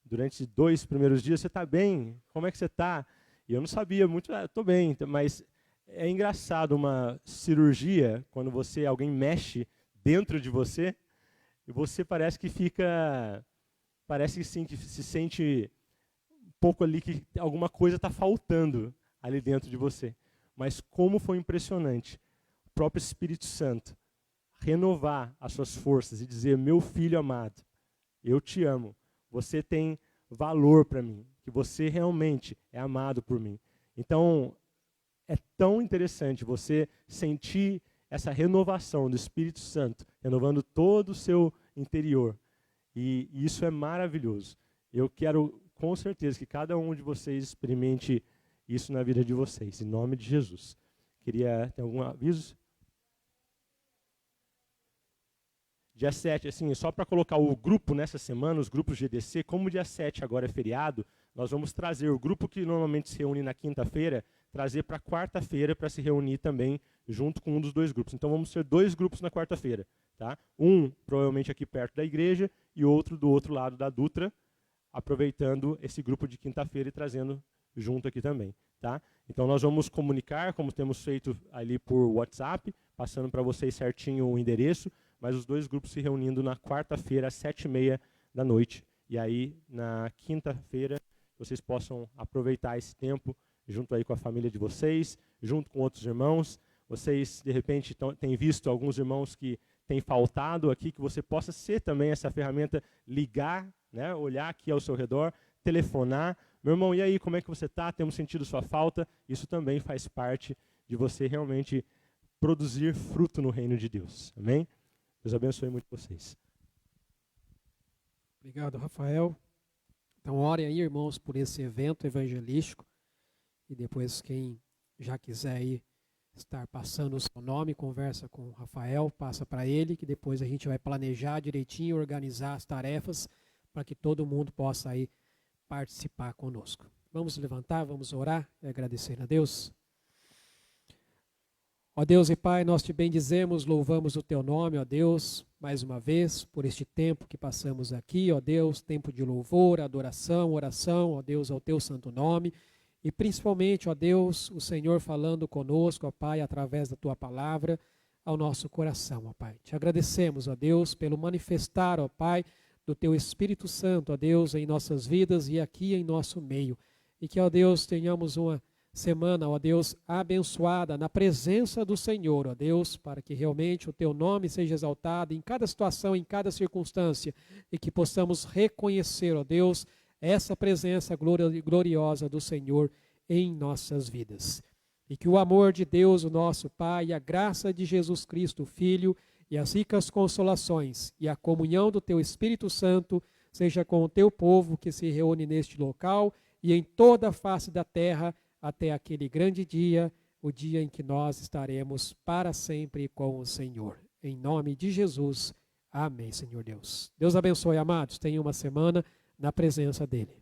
Speaker 5: durante 2 primeiros dias, você está bem? Como é que você está? E eu não sabia muito, estou bem, mas é engraçado uma cirurgia, quando alguém mexe dentro de você, e você parece que sim, que se sente um pouco ali que alguma coisa está faltando ali dentro de você. Mas como foi impressionante, o próprio Espírito Santo renovar as suas forças e dizer, meu filho amado, eu te amo, você tem valor para mim, que você realmente é amado por mim. Então, é tão interessante você sentir essa renovação do Espírito Santo, renovando todo o seu interior. E isso é maravilhoso. Eu quero, com certeza, que cada um de vocês experimente isso na vida de vocês, em nome de Jesus. Tem algum aviso? Dia 7, assim, só para colocar o grupo nessa semana, os grupos GDC, como dia 7 agora é feriado, nós vamos trazer o grupo que normalmente se reúne na quinta-feira, trazer para quarta-feira para se reunir também junto com um dos 2 grupos. Então vamos ter 2 grupos na quarta-feira. Tá? Um provavelmente aqui perto da igreja e outro do outro lado da Dutra, aproveitando esse grupo de quinta-feira e trazendo junto aqui também. Tá? Então nós vamos comunicar, como temos feito ali por WhatsApp, passando para vocês certinho o endereço, mas os 2 grupos se reunindo na quarta-feira às 7h30 da noite. E aí, na quinta-feira, vocês possam aproveitar esse tempo junto aí com a família de vocês, junto com outros irmãos. Vocês, de repente, têm visto alguns irmãos que têm faltado aqui, que você possa ser também essa ferramenta, ligar, né, olhar aqui ao seu redor, telefonar. Meu irmão, e aí, como é que você está? Temos sentido sua falta. Isso também faz parte de você realmente produzir fruto no reino de Deus. Amém? Deus abençoe muito vocês.
Speaker 2: Obrigado, Rafael. Então, orem aí, irmãos, por esse evento evangelístico. E depois, quem já quiser aí estar passando o seu nome, conversa com o Rafael, passa para ele, que depois a gente vai planejar direitinho, organizar as tarefas, para que todo mundo possa aí participar conosco. Vamos levantar, vamos orar e agradecer a Deus. Ó Deus e Pai, nós te bendizemos, louvamos o teu nome, ó Deus, mais uma vez, por este tempo que passamos aqui, ó Deus, tempo de louvor, adoração, oração, ó Deus, ao teu santo nome, e principalmente, ó Deus, o Senhor falando conosco, ó Pai, através da tua palavra, ao nosso coração, ó Pai. Te agradecemos, ó Deus, pelo manifestar, ó Pai, do teu Espírito Santo, ó Deus, em nossas vidas e aqui em nosso meio, e que, ó Deus, tenhamos uma semana, ó Deus, abençoada na presença do Senhor, ó Deus, para que realmente o teu nome seja exaltado em cada situação, em cada circunstância, e que possamos reconhecer, ó Deus, essa presença gloriosa do Senhor em nossas vidas. E que o amor de Deus, o nosso Pai, e a graça de Jesus Cristo, Filho, e as ricas consolações e a comunhão do teu Espírito Santo seja com o teu povo que se reúne neste local e em toda a face da terra, até aquele grande dia, o dia em que nós estaremos para sempre com o Senhor. Em nome de Jesus, amém, Senhor Deus. Deus abençoe, amados. Tenham uma semana na presença dEle.